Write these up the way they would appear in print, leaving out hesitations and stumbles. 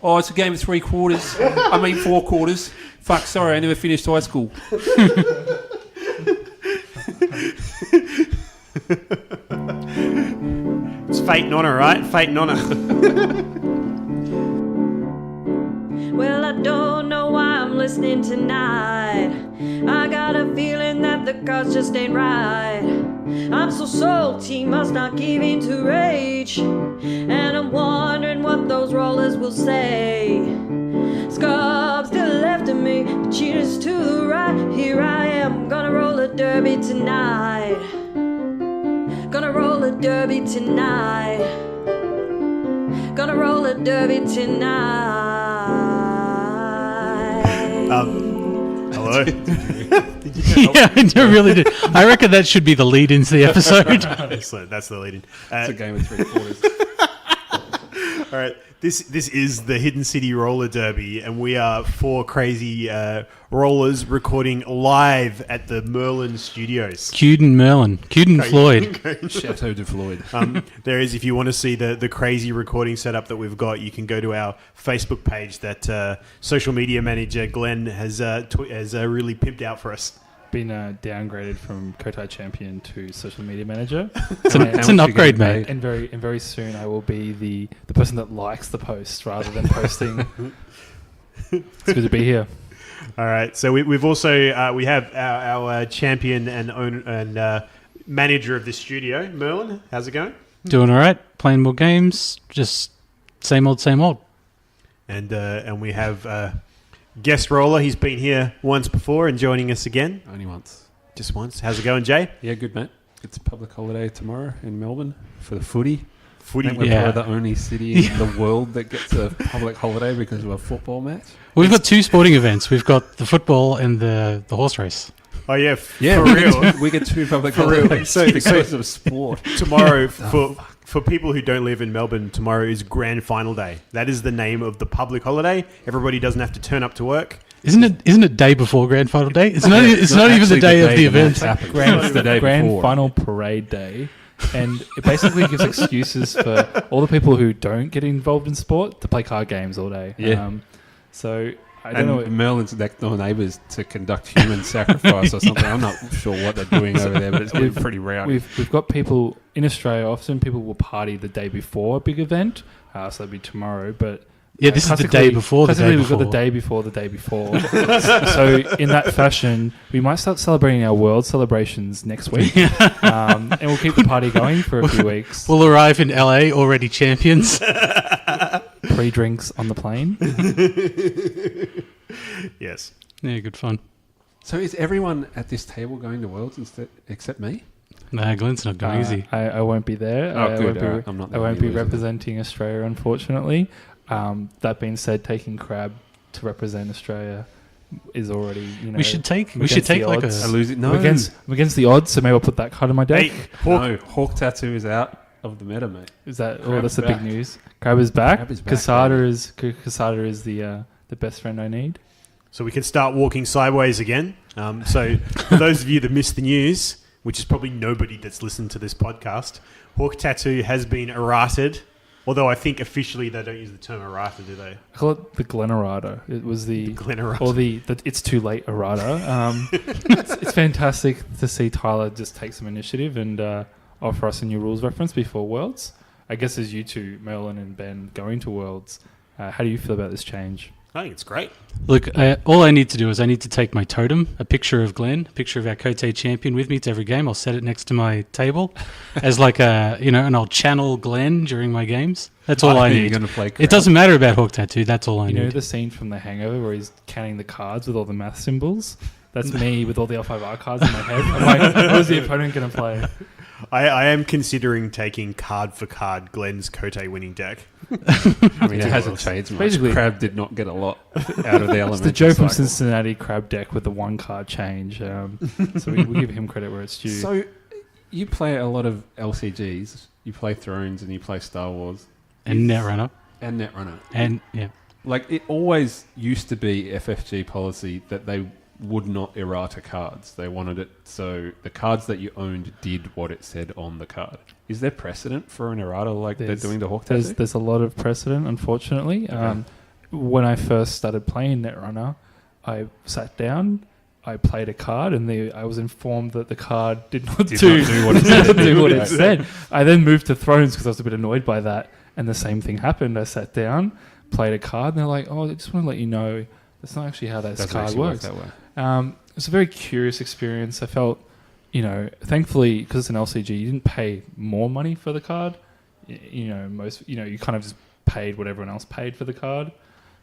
Oh, it's a game of 3 quarters. I mean 4 quarters. Fuck, sorry, I never finished high school. It's fate and honour, right? Fate and honour. Well, I don't know why I'm listening tonight. I got a feeling that the cards just ain't right. I'm so salty, must not give in to rage. And I'm wondering what those rollers will say. Scrubs to the left of me, the cheaters to the right. Here I am, gonna roll a derby tonight. Gonna roll a derby tonight. Gonna roll a derby tonight. Hello. Yeah, I really did. I reckon that should be the lead into the episode. That's the lead in. It's a game of 3 quarters. All right, this is the Hidden City Roller Derby, and we are 4 crazy rollers recording live at the Merlin studios. Kyuden Floyd. Chateau de Floyd. There is, if you want to see the crazy recording setup that we've got, you can go to our Facebook page that social media manager Glen has really pimped out for us. Been downgraded from Kotai champion to social media manager. It's an upgrade, mate. And very soon I will be the person that likes the post rather than posting. It's good to be here. All right, so we've also we have our champion and owner and manager of the studio, Merlin. How's it going? Doing all right. Playing more games. Just same old, same old. And we have guest roller. He's been here once before and joining us again. Only once. Just once. How's it going, Jay? Yeah, good, mate. It's a public holiday tomorrow in Melbourne for the footy. Footy. I think we're Yeah. probably the only city in the world that gets a public holiday because of a football match. We've got 2 sporting events. We've got the football and the horse race. Oh yeah, Yeah, for real. we get 2 public For real. holidays So- because of sport. Tomorrow, for people who don't live in Melbourne, tomorrow is Grand Final Day. That is the name of the public holiday. Everybody doesn't have to turn up to work. Isn't it day before Grand Final Day? It's not even actually the day of the match event. happens. Grand, It's the day grand before. final parade day. And it basically gives excuses for all the people who don't get involved in sport to play card games all day. Yeah. So I don't know. Merlin's next door neighbours to conduct human sacrifice or something. I'm not sure what they're doing over there, but it's getting pretty rowdy. We've got people in Australia. Often people will party the day before a big event, so that'll be tomorrow. But Yeah, this is the day before the day We've got before. the day before the day before. So in that fashion, we might start celebrating our world celebrations next week, and we'll keep the party going for a few weeks. We'll arrive in LA already champions. Pre-drinks on the plane. Yes. Yeah, good fun. So is everyone at this table going to Worlds except me? Nah, Glenn's not going, is he? I won't be there. Oh, I good. won't be, Alright, I'm not I the won't only be loser then. representing Australia, unfortunately. That being said, taking Crab to represent Australia is already, We should take against the like odds. I lose it. No. I'm against the odds, so maybe I'll put that card in my deck. Hey, No, Hawk Tattoo is out of the meta, mate. Is that? Crab's That's the back. big news. Crab is back. Crab is back, Casada is the best friend I need. So we can start walking sideways again. So for those of you that missed the news, which is probably nobody that's listened to this podcast, Hawk Tattoo has been errated. Although I think officially they don't use the term errata, do they? I call it the Glen errata. It was the Glen errata. or the it's too late errata. It's fantastic to see Tyler just take some initiative and offer us a new rules reference before Worlds. I guess as you two, Merlin and Ben, going to Worlds, how do you feel about this change? I think it's great. Look, all I need to do is I need to take my totem, a picture of Glen, a picture of our Kote champion with me to every game. I'll set it next to my table as like and I'll channel Glen during my games. That's all I think need. You're going to play. It doesn't matter about Hawk Tattoo. That's all I You know need. the scene from The Hangover where he's counting the cards with all the math symbols? That's me with all the L5R cards in my head. I'm like, what is the opponent going to play? I am considering taking card for card Glen's Kote winning deck. I mean, it hasn't changed much. Basically- Crab did not get a lot out of the element. It's the Joe from Cincinnati Crab deck with the 1 card change. So we give him credit where it's due. So you play a lot of LCGs. You play Thrones and you play Star Wars And Netrunner. and Netrunner. And, yeah. Like, it always used to be FFG policy that they would not errata cards. They wanted it so the cards that you owned did what it said on the card. Is there precedent for an errata like they're doing to Hawk Tattoo? There's a lot of precedent, unfortunately. Okay. When I first started playing Netrunner, I sat down, I played a card, and I was informed that the card did not do what it said. Do what it said. I then moved to Thrones because I was a bit annoyed by that, and the same thing happened. I sat down, played a card, and they're like, "Oh, I just want to let you know that's not actually how that card works." That way. It's a very curious experience. I felt, thankfully, because it's an LCG, you didn't pay more money for the card. You kind of just paid what everyone else paid for the card.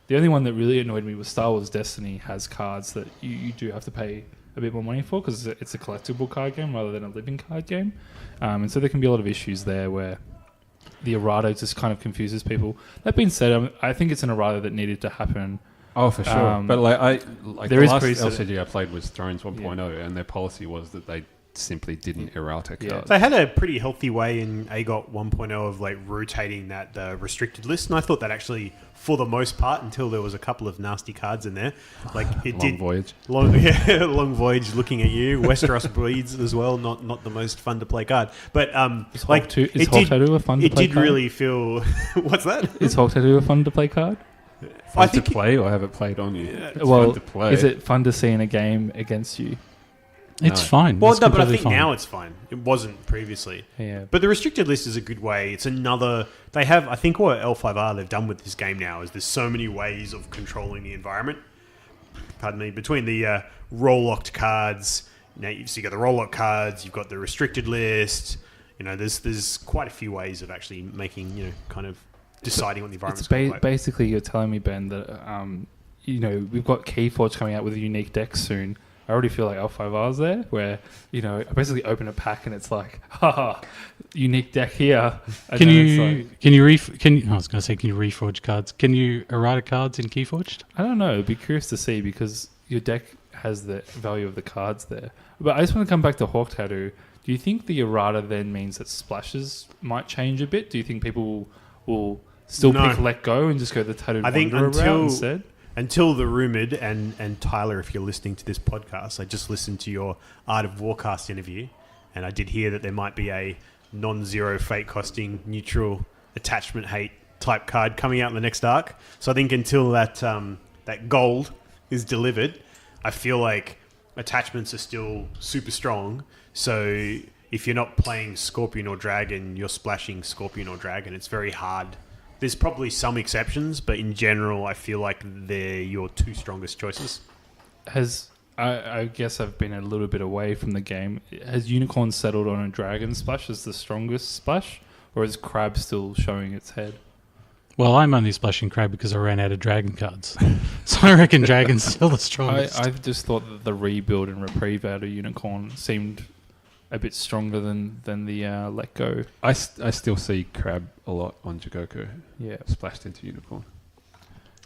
The only one that really annoyed me was Star Wars Destiny has cards that you do have to pay a bit more money for because it's a collectible card game rather than a living card game. And so there can be a lot of issues there where the errata just kind of confuses people. That being said, I think it's an errata that needed to happen. Oh, for sure. But there the is last precedent. LCG I played was Thrones 1.0, and their policy was that they simply didn't errata cards. They had a pretty healthy way in AGOT 1.0 of rotating that restricted list, and I thought that actually, for the most part, until there was a couple of nasty cards in there, Long Voyage. Long Voyage, looking at you. Westeros Bleeds as well, not the most fun to play card, but Is Hawk Tattoo a fun to play It did card? really feel. What's that? Is Hawk Tattoo a fun to play card? Fun to play, or have it played on you? It's Well, fun to play. is it fun to see in a game against you? It's No. fine. Well, It's no, but I completely think fine. now it's fine. It wasn't previously. Yeah. But the restricted list is a good way. It's another. They have. I think what L5R they've done with this game now is there's so many ways of controlling the environment. Pardon me. Between the roll locked cards, so you got the roll locked cards. You've got the restricted list. There's quite a few ways of actually making kind of deciding what the environment's going to look like. Basically, you're telling me, Ben, that we've got Keyforge coming out with a unique deck soon. I already feel like L5R's there, where I basically open a pack and it's like, haha, unique deck here. And Can you reforge cards? Can you errata cards in Keyforged? I don't know. I'd be curious to see because your deck has the value of the cards there. But I just want to come back to Hawk Tattoo. Do you think the errata then means that splashes might change a bit? Do you think people will still pick Let Go and just go the Tattooed Wanderer route instead? Until the rumoured, and Tyler, if you're listening to this podcast, I just listened to your Art of Warcast interview, and I did hear that there might be a non-zero fate costing neutral attachment hate type card coming out in the next arc. So I think until that gold is delivered, I feel like attachments are still super strong. So if you're not playing Scorpion or Dragon, you're splashing Scorpion or Dragon. It's very hard. There's probably some exceptions, but in general, I feel like they're your two strongest choices. I guess I've been a little bit away from the game. Has Unicorn settled on a Dragon splash as the strongest splash, or is Crab still showing its head? Well, I'm only splashing Crab because I ran out of Dragon cards. So I reckon Dragon's still the strongest. I've just thought that the rebuild and reprieve out of Unicorn seemed a bit stronger than the Let Go. I still see Crab a lot on Jigoku. Yeah. Splashed into Unicorn.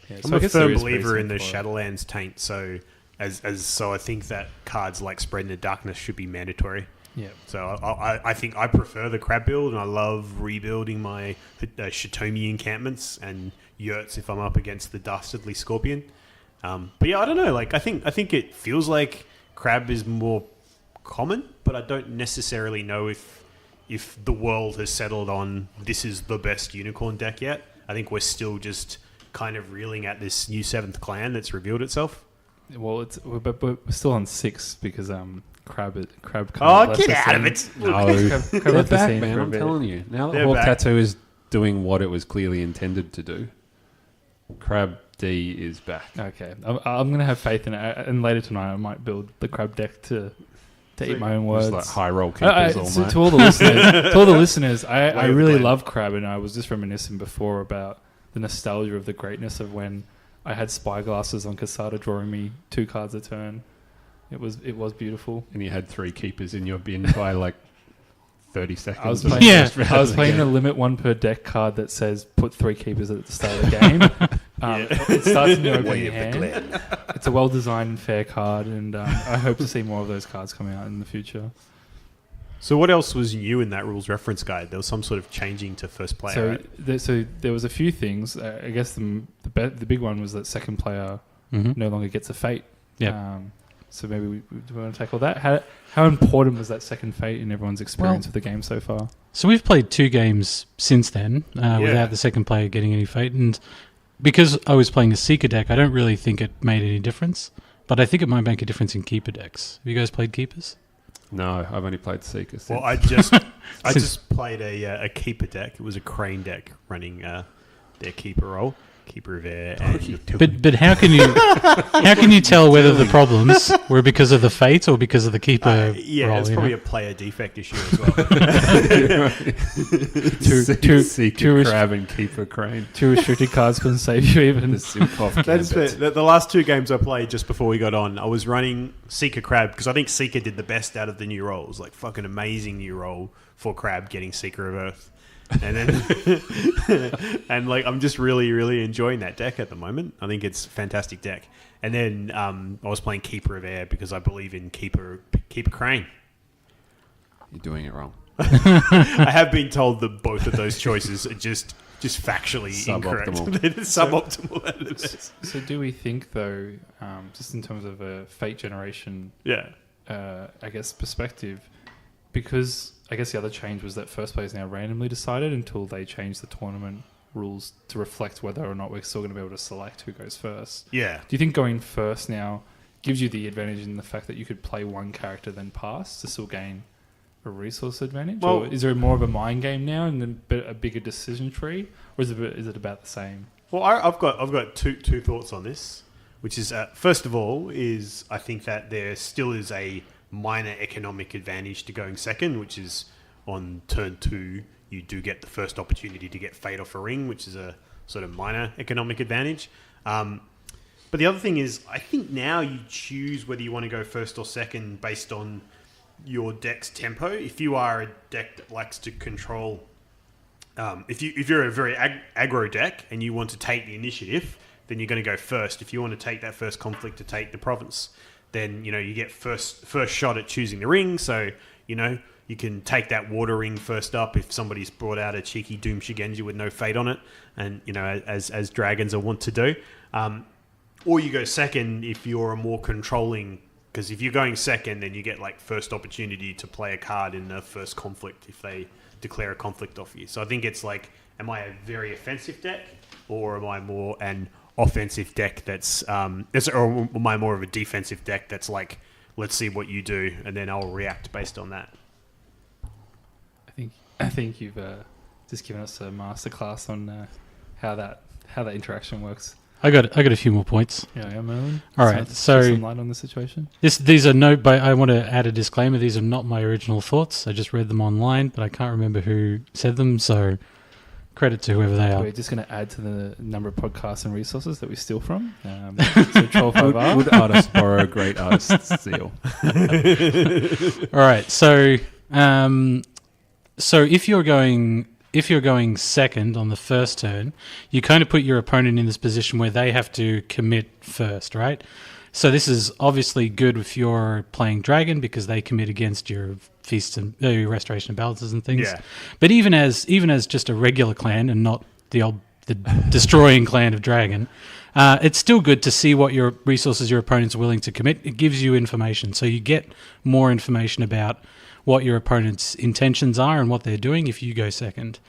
Yeah, I'm a firm believer in the Shadowlands taint, so I think that cards like Spread into Darkness should be mandatory. Yeah. So I think I prefer the Crab build, and I love rebuilding my Shitomi encampments and yurts if I'm up against the Dastardly Scorpion. But yeah, I don't know. I think it feels like Crab is more common, but I don't necessarily know if the world has settled on this is the best Unicorn deck yet. I think we're still just kind of reeling at this new 7th clan that's revealed itself. Well, we're still on 6 because Crab. Oh, get out of it! No, Crab they're left the back, scene man. for a I'm bit. telling you. Now that They're Hawk back. Tattoo is doing what it was clearly intended to do, Crab D is back. Okay, I'm gonna have faith in it, and later tonight I might build the Crab deck to eat my own words. It's like high roll keepers all night. To all the listeners, I really love Crab, and I was just reminiscing before about the nostalgia of the greatness of when I had spyglasses on Casada drawing me 2 cards a turn. It was beautiful. And you had 3 keepers in your bin by 30 seconds. I was of playing, the first round I was of the playing game. a limit 1 per deck card that says put 3 keepers at the start of the game. It starts in your opening hand. It's a well-designed and fair card, and I hope to see more of those cards coming out in the future. So what else was new in that rules reference guide? There was some sort of changing to first player, right? So there was a few things. I guess the big one was that second player Mm-hmm. no longer gets a fate. Yeah. So maybe we want to tackle that. How important was that second fate in everyone's experience with the game so far? So we've played 2 games since then without the second player getting any fate. And because I was playing a Seeker deck, I don't really think it made any difference. But I think it might make a difference in Keeper decks. Have you guys played Keepers? No, I've only played Seeker. Well, I just played a Keeper deck. It was a Crane deck running their Keeper role. Keeper of Air. But how can you tell whether the problems were because of the fate or because of the keeper? Role, it's probably a player defect issue as well. Seeker Crab and Keeper Crane. 2 restricted cards couldn't save you even. The Simcof That's Gambit. the last 2 games I played just before we got on. I was running Seeker Crab because I think Seeker did the best out of the new roles. Like fucking amazing new role for Crab getting Seeker of Earth. And then and like I'm just really, really enjoying that deck at the moment. I think it's a fantastic deck. And then I was playing Keeper of Air because I believe in Keeper Crane. You're doing it wrong. I have been told that both of those choices are just factually Suboptimal. incorrect. They're suboptimal at the best. So do we think though, just in terms of a fate generation, I guess perspective, because I guess the other change was that first play is now randomly decided until they change the tournament rules to reflect whether or not we're still going to be able to select who goes first. Yeah. Do you think going first now gives you the advantage in the fact that you could play one character then pass to still gain a resource advantage? Well, or is there more of a mind game now and then a bigger decision tree? Or is it about the same? Well, I've got two thoughts on this, which is first of all is I think that there still is a minor economic advantage to going second, which is on turn 2 you do get the first opportunity to get fate off a ring, which is a sort of minor economic advantage. But the other thing is I think now you choose whether you want to go first or second based on your deck's tempo. If you are a deck that likes to control, if you're a very aggro deck and you want to take the initiative, then you're going to go first. If you want to take that first conflict to take the province, then you get first shot at choosing the ring. So you can take that water ring first up if somebody's brought out a cheeky Doom Shigenja with no fate on it, and as dragons are wont to do. Or you go second if you're a more controlling. Because if you're going second, then you get like first opportunity to play a card in the first conflict if they declare a conflict off you. So I think it's like, am I a very offensive deck, or am I more an offensive deck or am I more of a defensive deck that's like, let's see what you do, and then I'll react based on that. I think you've just given us a masterclass on how that interaction works. I got a few more points. Yeah, Merlin. All right, so some light on the situation. These are but I want to add a disclaimer. These are not my original thoughts. I just read them online, but I can't remember who said them. So credit to whoever they are. We're just going to add to the number of podcasts and resources that we steal from. So Troll 5R. Would artists borrow great artists' zeal? All right, so if you're going second on the first turn, you kind of put your opponent in this position where they have to commit first, right? So this is obviously good if you're playing Dragon because they commit against your feasts and your restoration of balances and things. Yeah. But even as just a regular clan and not the destroying clan of Dragon, it's still good to see what your resources your opponent's willing to commit. It gives you information, so you get more information about what your opponent's intentions are and what they're doing if you go second.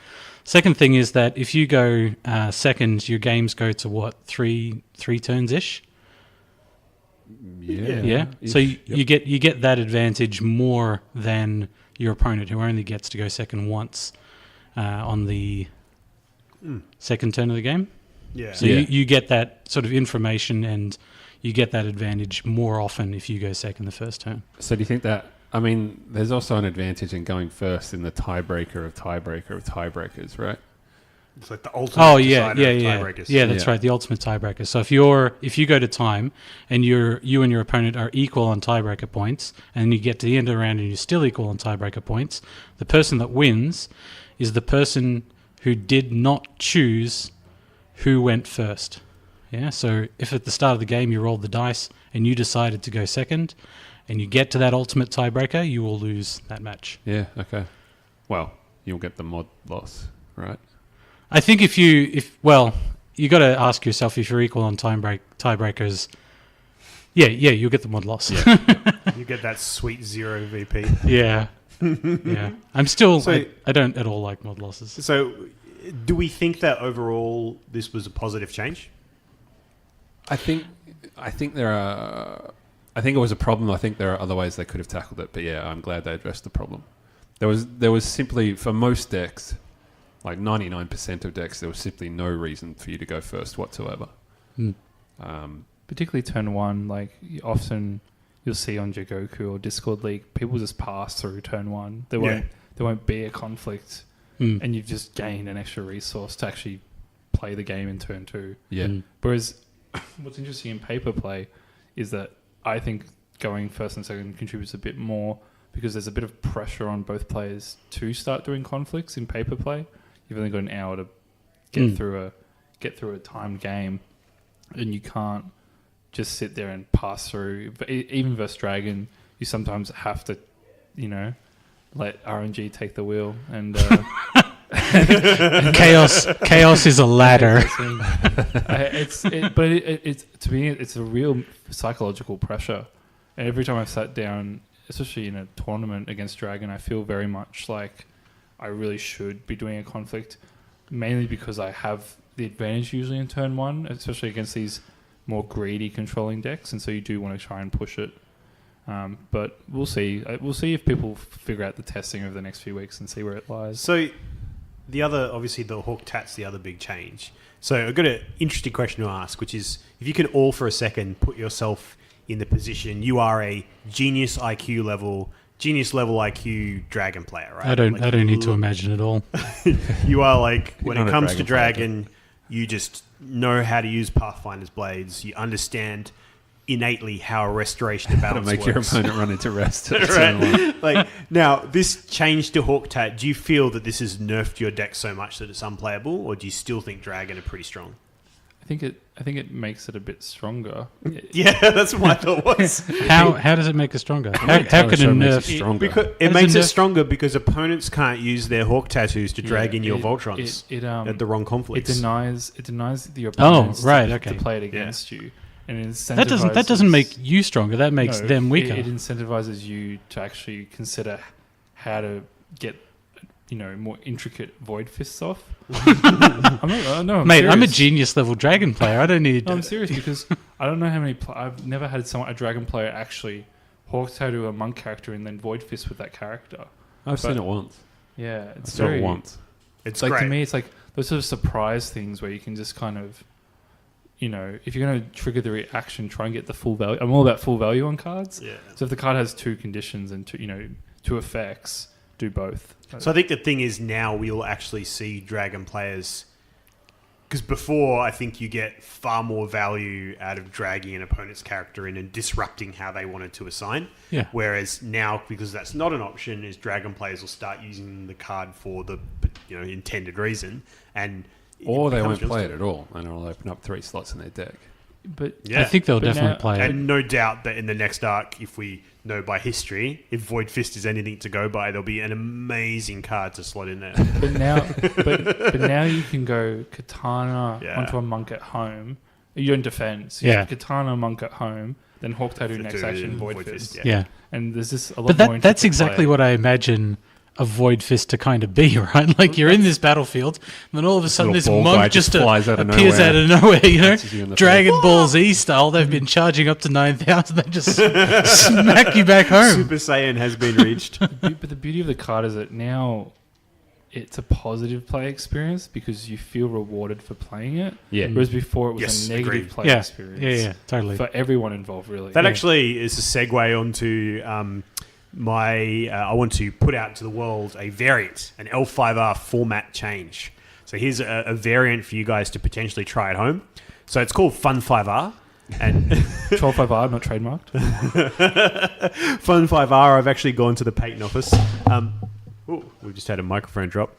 Second thing is that if you go second, your games go to what, three turns-ish? Yeah. So you get that advantage more than your opponent, who only gets to go second once on the second turn of the game. Yeah. So you get that sort of information and you get that advantage more often if you go second the first turn. So do you think that, I mean, there's also an advantage in going first in the tiebreaker of tiebreakers, right? It's like the ultimate decider of yeah. tiebreakers. Yeah, that's right, the ultimate tiebreaker. So if you go to time and you and your opponent are equal on tiebreaker points, and you get to the end of the round and you're still equal on tiebreaker points, the person that wins is the person who did not choose who went first. Yeah, so if at the start of the game you rolled the dice and you decided to go second, and you get to that ultimate tiebreaker, you will lose that match. Yeah, okay. Well, you'll get the mod loss, right? I think you got to ask yourself if you're equal on tiebreakers, Yeah, you'll get the mod loss. Yeah. You get that sweet 0 VP. Yeah. Yeah. I'm still... So- I don't at all like mod losses. So, do we think that overall this was a positive change? I think there are. I think it was a problem. I think there are other ways they could have tackled it. But yeah, I'm glad they addressed the problem. There was simply, for most decks, like 99% of decks, there was simply no reason for you to go first whatsoever. Particularly turn 1, like often you'll see on Jigoku or Discord League, people just pass through turn 1. There won't be a conflict, and you've just gained an extra resource to actually play the game in turn 2. Yeah. Whereas what's interesting in paper play is that I think going first and second contributes a bit more because there's a bit of pressure on both players to start doing conflicts in paper play. You've only got an hour to get through a timed game, and you can't just sit there and pass through. But even versus Dragon, you sometimes have to, let RNG take the wheel and. Chaos is a ladder. It's to me it's a real psychological pressure, and every time I've sat down, especially in a tournament against Dragon, I feel very much like I really should be doing a conflict, mainly because I have the advantage usually in turn 1, especially against these more greedy controlling decks, and so you do want to try and push it. But we'll see. We'll see if people figure out the testing over the next few weeks and see where it lies. So, obviously the Hawk Tat's the other big change. So I've got an interesting question to ask, which is, if you can all for a second put yourself in the position, you are a genius level IQ Dragon player, right? I don't need to imagine it all. You are like, when You're it not a comes to Dragon Dragon, you just know how to use Pathfinder's blades. You understand innately how a restoration of How to balance make your works. opponent run into rest. At turn one. Right. Like, now, this change to Hawk Tat, do you feel that this has nerfed your deck so much that it's unplayable, or do you still think Dragon are pretty strong? I think it makes it a bit stronger. Yeah, that's what my thought was. How does it make it stronger? How can a Show makes nerf... it stronger. Because it How does makes it it nerf- stronger because opponents can't use their Hawk Tattoos to drag in your Voltrons It at the wrong conflicts. It denies the opponents right, to okay. play it against you, and it That doesn't make you stronger. That makes them weaker. It incentivizes you to actually consider how to get more intricate void fists off. I'm I'm a serious. genius level dragon player. I don't need... No, I'm serious because I don't know how many. I've never had a dragon player actually Hawk Tattoo a monk character and then void fist with that character. I've seen it once. Yeah, it's I saw very it once. It's like great. to me. It's like those sort of surprise things where you can just kind of, if you're going to trigger the reaction, try and get the full value. I'm all about full value on cards. Yeah. So if the card has 2 conditions and 2 effects, do both. So I think the thing is now we'll actually see Dragon players, because before I think you get far more value out of dragging an opponent's character in and disrupting how they wanted to assign. Yeah. Whereas now, because that's not an option, is Dragon players will start using the card for the intended reason, and Or they won't becomes play it realistic. at all, and it'll open up 3 slots in their deck. But Yeah. I think they'll But definitely now- play it. And no doubt that in the next arc, if we know by history, if Void Fist is anything to go by, there'll be an amazing card to slot in there. But now, but now you can go Katana Yeah. onto a monk at home. You don't defend. So you Yeah. have Katana monk at home, then Hawk Tattoo next Do action, Void Void Fist, Fist. yeah. Yeah. And there's just a lot But more. that's intricate exactly play. what I imagine a void fist to kind of be, right? Like you're in this battlefield, and then all of a sudden this Little ball guy monk just flies out of appears nowhere. out of nowhere, Punches you in the Dragon Ball Z style. They've been charging up to 9,000. They just smack you back home. Super Saiyan has been reached. But the beauty of the card is that now it's a positive play experience because you feel rewarded for playing it. Yeah. Whereas before it was Yes, a negative agreed. play Yeah. experience. Yeah, totally. For everyone involved, really. That Yeah. actually is a segue onto I want to put out to the world a variant, an L5R format change. So here's a variant for you guys to potentially try at home. So it's called Fun 5R. And 12.5R, not trademarked. Fun 5R, I've actually gone to the patent office. We just had a microphone drop.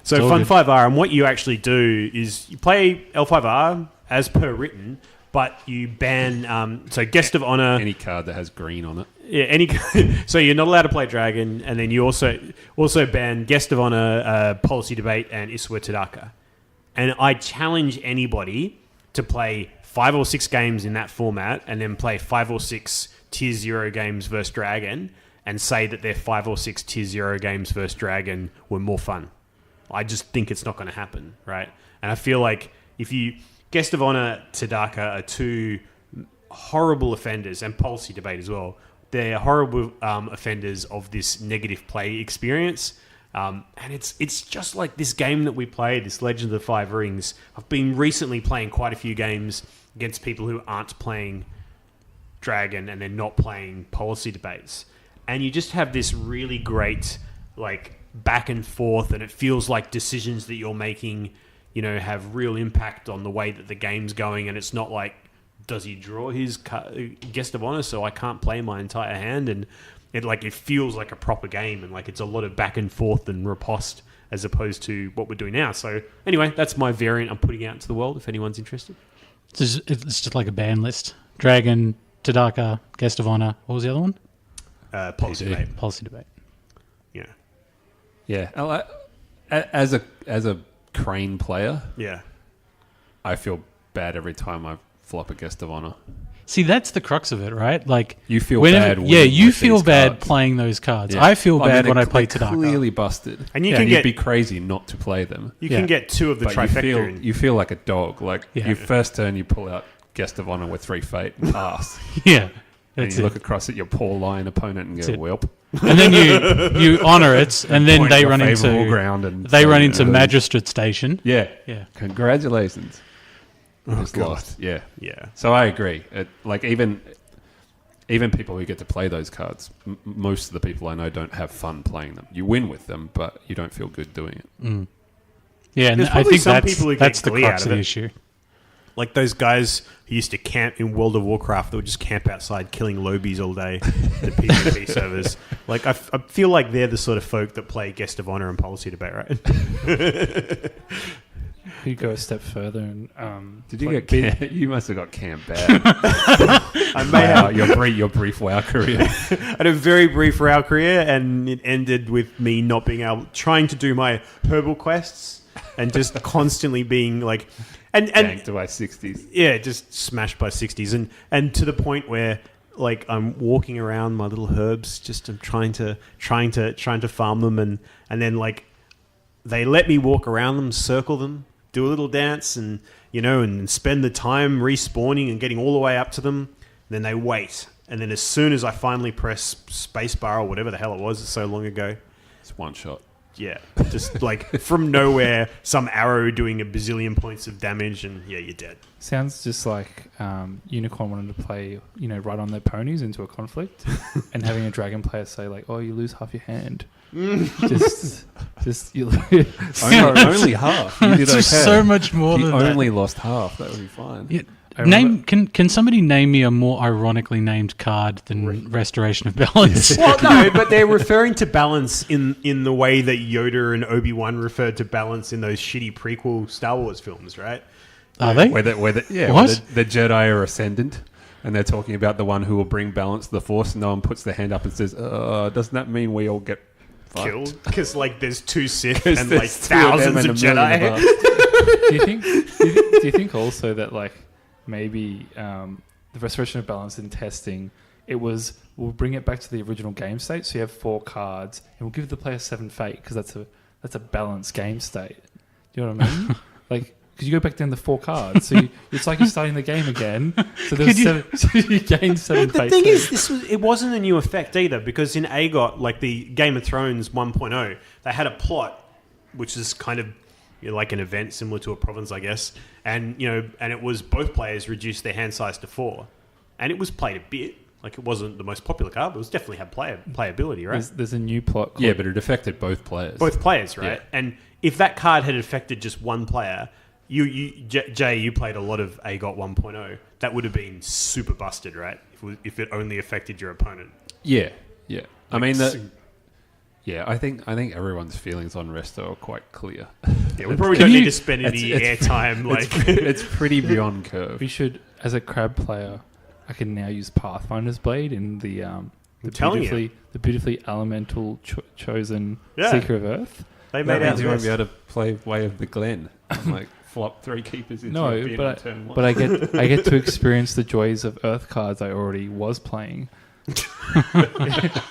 So all Fun good. 5R, and what you actually do is you play L5R as per written, but you ban, so guest of honor. Any card that has green on it. Yeah, so you're not allowed to play Dragon, and then you also ban Guest of Honor, Policy Debate, and Iswa Tadaka. And I challenge anybody to play 5 or 6 games in that format and then play 5 or 6 Tier 0 games versus Dragon and say that their 5 or 6 Tier 0 games versus Dragon were more fun. I just think it's not going to happen, right? And I feel like if you... Guest of Honor, Tadaka are 2 horrible offenders, and Policy Debate as well. They're horrible offenders of this negative play experience. And it's just like this game that we play, this Legend of the Five Rings. I've been recently playing quite a few games against people who aren't playing Dragon and they're not playing Policy Debates. And you just have this really great like back and forth, and it feels like decisions that you're making, you know, have real impact on the way that the game's going. And it's not like, does he draw his Guest of Honor so I can't play my entire hand? And it feels like a proper game, and like it's a lot of back and forth and riposte as opposed to what we're doing now. So anyway, that's my variant I'm putting out into the world if anyone's interested. It's just like a ban list. Dragon, Tadaka, Guest of Honor. What was the other one? Policy Debate. Policy Debate. Yeah. Yeah. As a Crane player, Yeah. I feel bad every time I flop a Guest of Honor. See, that's the crux of it, right? Like You feel bad Yeah, winning you with feel these bad cards. playing those cards. Yeah. I feel bad mean, when I they're play Tadaka. Clearly busted, And you and can you'd get- be crazy not to play them. You Yeah. can get 2 of the But trifecta. you feel like a dog. Like Yeah. your first turn, you pull out Guest of Honor with 3 fate and pass. Yeah, And that's you it. look across at your poor lion opponent and That's go, it. "Welp." And then you honor it, and then Point they to a run favourable into ground and they say, run into "Uh, Magistrate Station. Yeah, Yeah, congratulations. Just God. lost. Yeah. Yeah. So I agree. Like even people who get to play those cards, most of the people I know don't have fun playing them. You win with them, but you don't feel good doing it. yeah, and There's I probably think some that's people who get that's the glee crux out of of the it. issue. Like those guys who used to camp in World of Warcraft that would just camp outside killing lobies all day at the PvP servers. Like, I feel like they're the sort of folk that play Guest of Honor and Policy Debate, right? You go a step further and Did you like get you must have got camp bad. I may Wow, have your brief WoW career. had a very brief WoW career, and it ended with me not being able, trying to do my herbal quests and just constantly being like, and Ganked by 60s. yeah, just smashed by 60s, and to the point where like I'm walking around my little herbs, just I'm trying to farm them, and then like they let me walk around them, circle them, do a little dance, and you know, and spend the time respawning and getting all the way up to them. Then they wait, and then as soon as I finally press spacebar or whatever the hell it was so long ago, It's one shot. yeah, just like from nowhere, some arrow doing a bazillion points of damage, and yeah, you're dead. sounds just like Unicorn wanted to play, you know, right on their ponies into a conflict, and having a dragon player say like, "Oh, you lose half your hand." just you. Only half. You did It's just okay. so much more You than that. only lost half. That would be fine. Yeah. I remember- Can somebody name me a more ironically named card than Restoration of Balance? Well, no, but they're referring to balance in the way that Yoda and Obi-Wan referred to balance in those shitty prequel Star Wars films, right? Are they? Where What? the Jedi are ascendant, and they're talking about the one who will bring balance to the Force, and no one puts their hand up and says, doesn't that mean we all get fucked?" Killed because like there's 2 Sith 'Cause and there's like 2 of them thousands and of a million Jedi. of us. do you think also that like maybe the restoration of balance in testing, it was we'll bring it back to the original game state, so you have 4 cards and we'll give the player 7 fate because that's a balanced game state. Do you know what I mean? Like, because you go back down to 4 cards, so it's like you're starting the game again. So there's 7, so you gain 7 The fate. thing points. is, it wasn't a new effect either, because in AGOT, like the Game of Thrones 1.0, they had a plot which is kind of, you know, like an event similar to a province, I guess, and you know, and it was both players reduced their hand size to 4, and it was played a bit. Like, it wasn't the most popular card, but it was definitely had playability, right? There's a new plot. Called, Yeah, but it affected both players. Both players, right? Yeah. And if that card had affected just one player, Jay, you played a lot of AGOT 1.0. That would have been super busted, right? If it only affected your opponent. Yeah. I mean, su- I think everyone's feelings on Resto are quite clear. Yeah, we probably Can don't you- need to spend any airtime. Like, It's pretty beyond curve. we should, as a crab player, I can now use Pathfinder's Blade in the telling you. beautifully elemental chosen Yeah. Seeker of Earth. they That made means out you won't be best. able to play Way of the Glen. I'm like flop 3 keepers into No, your bin on turn 1. but I get to experience the joys of Earth cards I already was playing.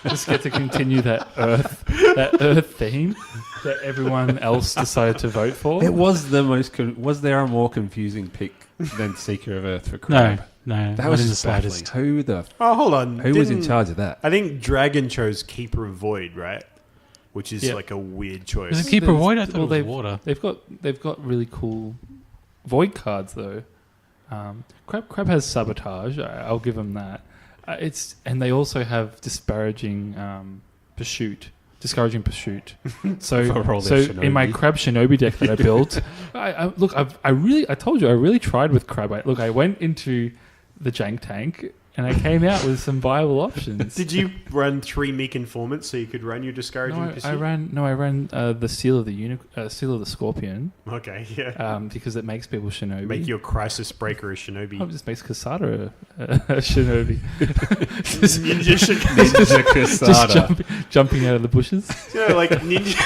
Just get to continue that Earth theme that everyone else decided to vote for. It was the most. Was there a more confusing pick than Seeker of Earth for Crab? No, that was not in the just baffling. slightest. Who the? Oh, hold on. Who was in charge of that? I think Dragon chose Keeper of Void, right? Which is Yeah. like a weird choice. Was it Keeper Void? I thought Well, it was water. They've got really cool Void cards though. Crab has Sabotage. I'll give them that. And they also have discouraging Pursuit. So For all their in my Shinobi. Crab Shinobi deck that I built, I told you I really tried with Crab. I went into the Jank Tank and I came out with some viable options. Did you run 3 Meek Informants so you could run your Discouraging Pursuit? I ran the Seal of the Scorpion. Okay, yeah. Because it makes people Shinobi. Make your Crisis Breaker a Shinobi. Oh, it just makes Kasada a Shinobi. Ninja Shinobi. Ninja Kasada. Just jumping out of the bushes. Yeah, like Ninja.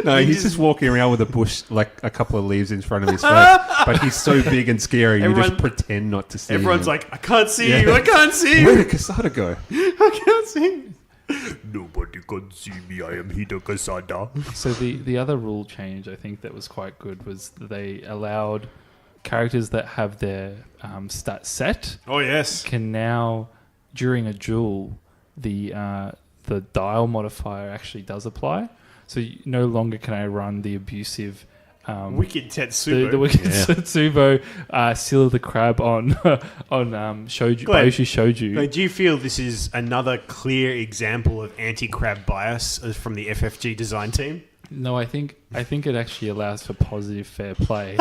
No, he's just walking around with a bush, like a couple of leaves in front of his face. But he's so big and scary, you just pretend not to see him. Everyone's like, I can't see you. I can't see Where you. did Kasada go? I can't see you. Nobody can see me. I am Hida Kasada. So the other rule change I think that was quite good was that they allowed characters that have their stat set Oh, yes. can now, during a duel, the dial modifier actually does apply. So no longer can I run the abusive Wicked Tetsubo. the Wicked Yeah. Tetsubo Seal of the Crab on Shoju, Glen, Bayoshi Shoju. Like, do you feel this is another clear example of anti-crab bias from the FFG design team? No, I think it actually allows for positive fair play.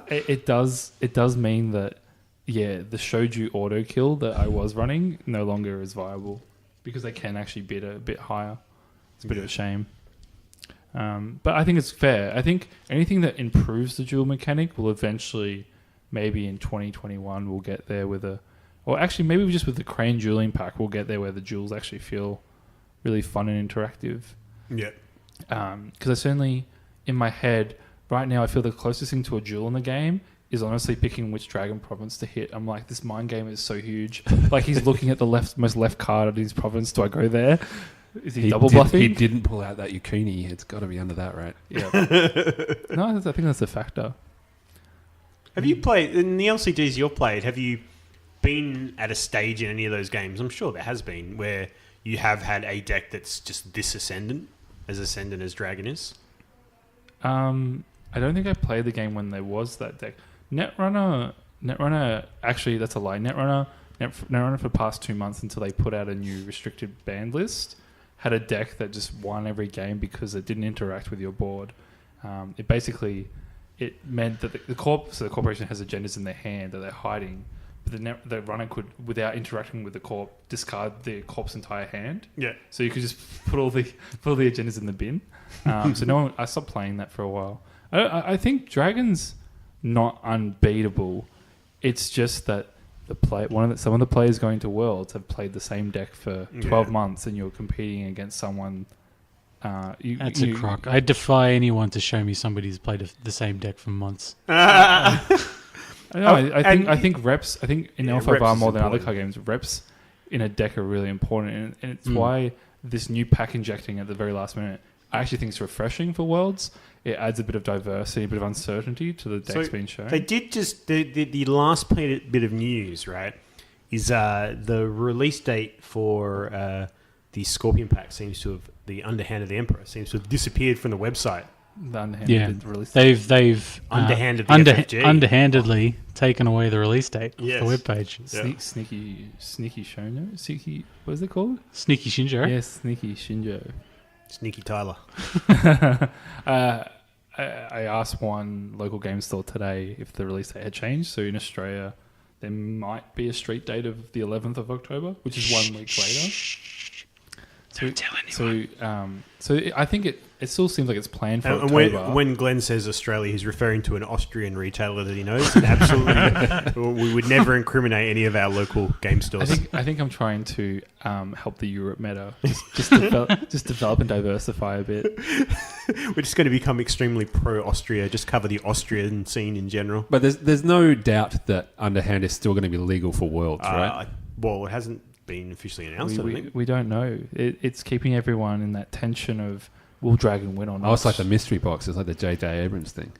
It does mean that the Shoju auto kill that I was running no longer is viable because they can actually bid a bit higher. It's a bit of a shame. But I think it's fair. I think anything that improves the duel mechanic will eventually, maybe in 2021, we'll get there or actually maybe just with the Crane dueling pack, we'll get there where the duels actually feel really fun and interactive. Yeah. Because I certainly, in my head, right now, I feel the closest thing to a duel in the game is honestly picking which Dragon Province to hit. I'm like, this mind game is so huge. Like, he's looking at the most left card of his province. Do I go there? Is he double bluffing? He didn't pull out that Yukuni. It's got to be under that, right? Yeah. No, I think that's a factor. Have you played, in the LCDs you've played, have you been at a stage in any of those games, I'm sure there has been, where you have had a deck that's just this ascendant as Dragon is? I don't think I played the game when there was that deck. Netrunner, actually, that's a lie. Netrunner for the past 2 months until they put out a new restricted banned list, had a deck that just won every game because it didn't interact with your board. It meant that the corporation has agendas in their hand that they're hiding, but the runner could, without interacting with the corp, discard the corp's entire hand. Yeah. So you could just put all the agendas in the bin. So I stopped playing that for a while. I think Dragon's not unbeatable. It's just that some of the players going to Worlds have played the same deck for 12 months, and you're competing against someone. That's a crock. I defy anyone to show me somebody who's played the same deck for months. I think reps. I think in reps L5R is more than other important. card games, reps in a deck are really important, and it's why this new pack injecting at the very last minute I actually think is refreshing for Worlds. It adds a bit of diversity, a bit of uncertainty to the decks being shown. They did just the last bit of news, right? Is the release date for the Scorpion pack seems to have the Underhand of the Emperor seems to have disappeared from the website. The underhanded release. They've Underhanded the FFG. underhandedly taken away the release date Yes. off the webpage. Yeah. Sneaky Shono? Sneaky, what is it called? Sneaky Shinjo. Yes, Sneaky Shinjo. Sneaky Tyler. I asked one local game store today if the release date had changed. So in Australia, there might be a street date of the 11th of October, which is 1 week later. Don't tell anyone. So I think it still seems like it's planned for And October. when Glenn says Australia, he's referring to an Austrian retailer that he knows. And absolutely, we would never incriminate any of our local game stores. I think I'm trying to help the Europe meta. Just develop and diversify a bit. We're just going to become extremely pro-Austria, just cover the Austrian scene in general. But there's no doubt that Underhand is still going to be legal for Worlds, right? Well, it hasn't been officially announced, I don't think. We don't know. It's keeping everyone in that tension of will Dragon win or not. Oh, it's like the mystery box. It's like the J.J. Abrams thing.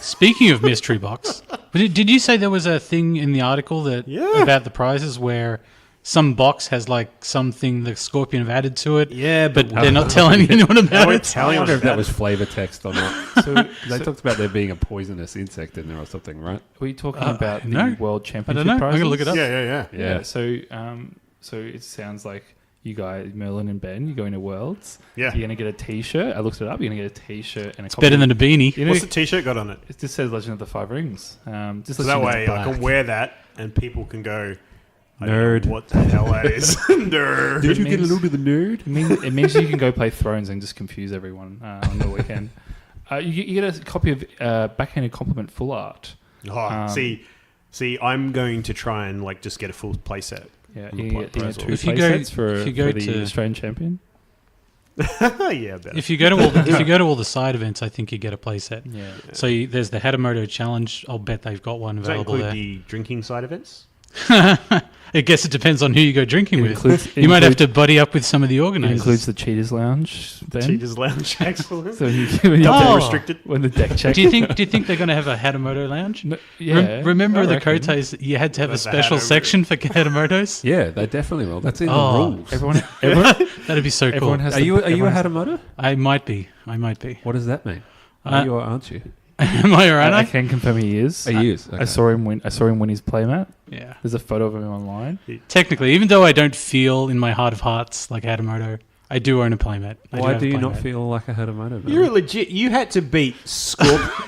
Speaking of mystery box, did you say there was a thing in the article that about the prizes where some box has like something the Scorpion have added to it? Yeah, but they're not telling anyone about we're it. telling I wonder us if that about was flavor text or not. They talked about there being a poisonous insect in there or something, right? Are we talking about no. the World I Championship don't know. prizes? I'm going to look it up. Yeah. So it sounds like you guys, Merlin and Ben, you're going to Worlds. Yeah. You're going to get a T-shirt. I looked it up. You're going to get a T-shirt and a Better than a beanie. You know, What's the T-shirt got on it? it just says Legend of the Five Rings. Just So that way I can wear that and people can go, I don't Nerd. know what the hell that is. Nerd. Did you get a look at the nerd? It means you can go play Thrones and just confuse everyone on the weekend. You get a copy of Backhanded Compliment full art. Oh, see, I'm going to try and like just get a full playset. Yeah, On the you get prize two wall. If you play go- sets for if you go the to- Australian champion. Yeah, better. If you go to all the side events, I think you get a playset. Yeah. So there's the Hatamoto Challenge. I'll bet they've got one Does that available include there. the drinking side events? I guess it depends on who you go drinking It with. includes- You might have to buddy up with some of the It organisers. includes the Cheaters Lounge. Then. Cheaters Lounge, excellent. So when you Oh. Restricted. when the deck check. Do you think they're going to have a Hatamoto lounge? No, yeah. Remember I the reckon. Koteis, you had to have a That's the special Hatamoto. section for Hatamotos? Yeah, they definitely will. That's in the Oh. rules. Everyone That'd be so cool. everyone has Are to- you a everyone has- Hatamoto? I might be. What does that mean? Uh, Are you or aren't you? Am I right? I can confirm he is. Are you? I saw him win his playmat. Yeah. There's a photo of him online. Technically, even though I don't feel in my heart of hearts like Hatamoto, I do own a playmat. Why do you not feel like a Hatamoto? You're legit. You had to beat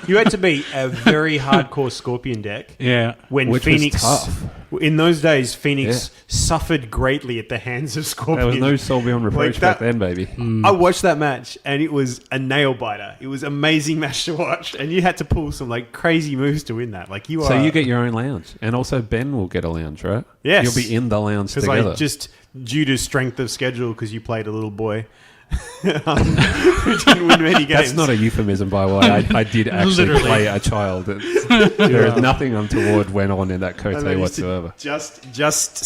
You had to beat a very hardcore Scorpion deck. Yeah. When Which Phoenix, was tough. in those days, Phoenix suffered greatly at the hands of Scorpion. There was no soul beyond reproach Like back that- then, baby. I watched that match and it was a nail biter. It was an amazing match to watch, and you had to pull some like crazy moves to win that. Like you are. So you get your own lounge, and also Ben will get a lounge, right? Yes. You'll be in the lounge because together. like just due to strength of schedule, because you played a little boy. We didn't win many games. That's not a euphemism, by the way. I did actually Literally. play a child. There is nothing untoward went on in that I Cote managed to whatsoever. Just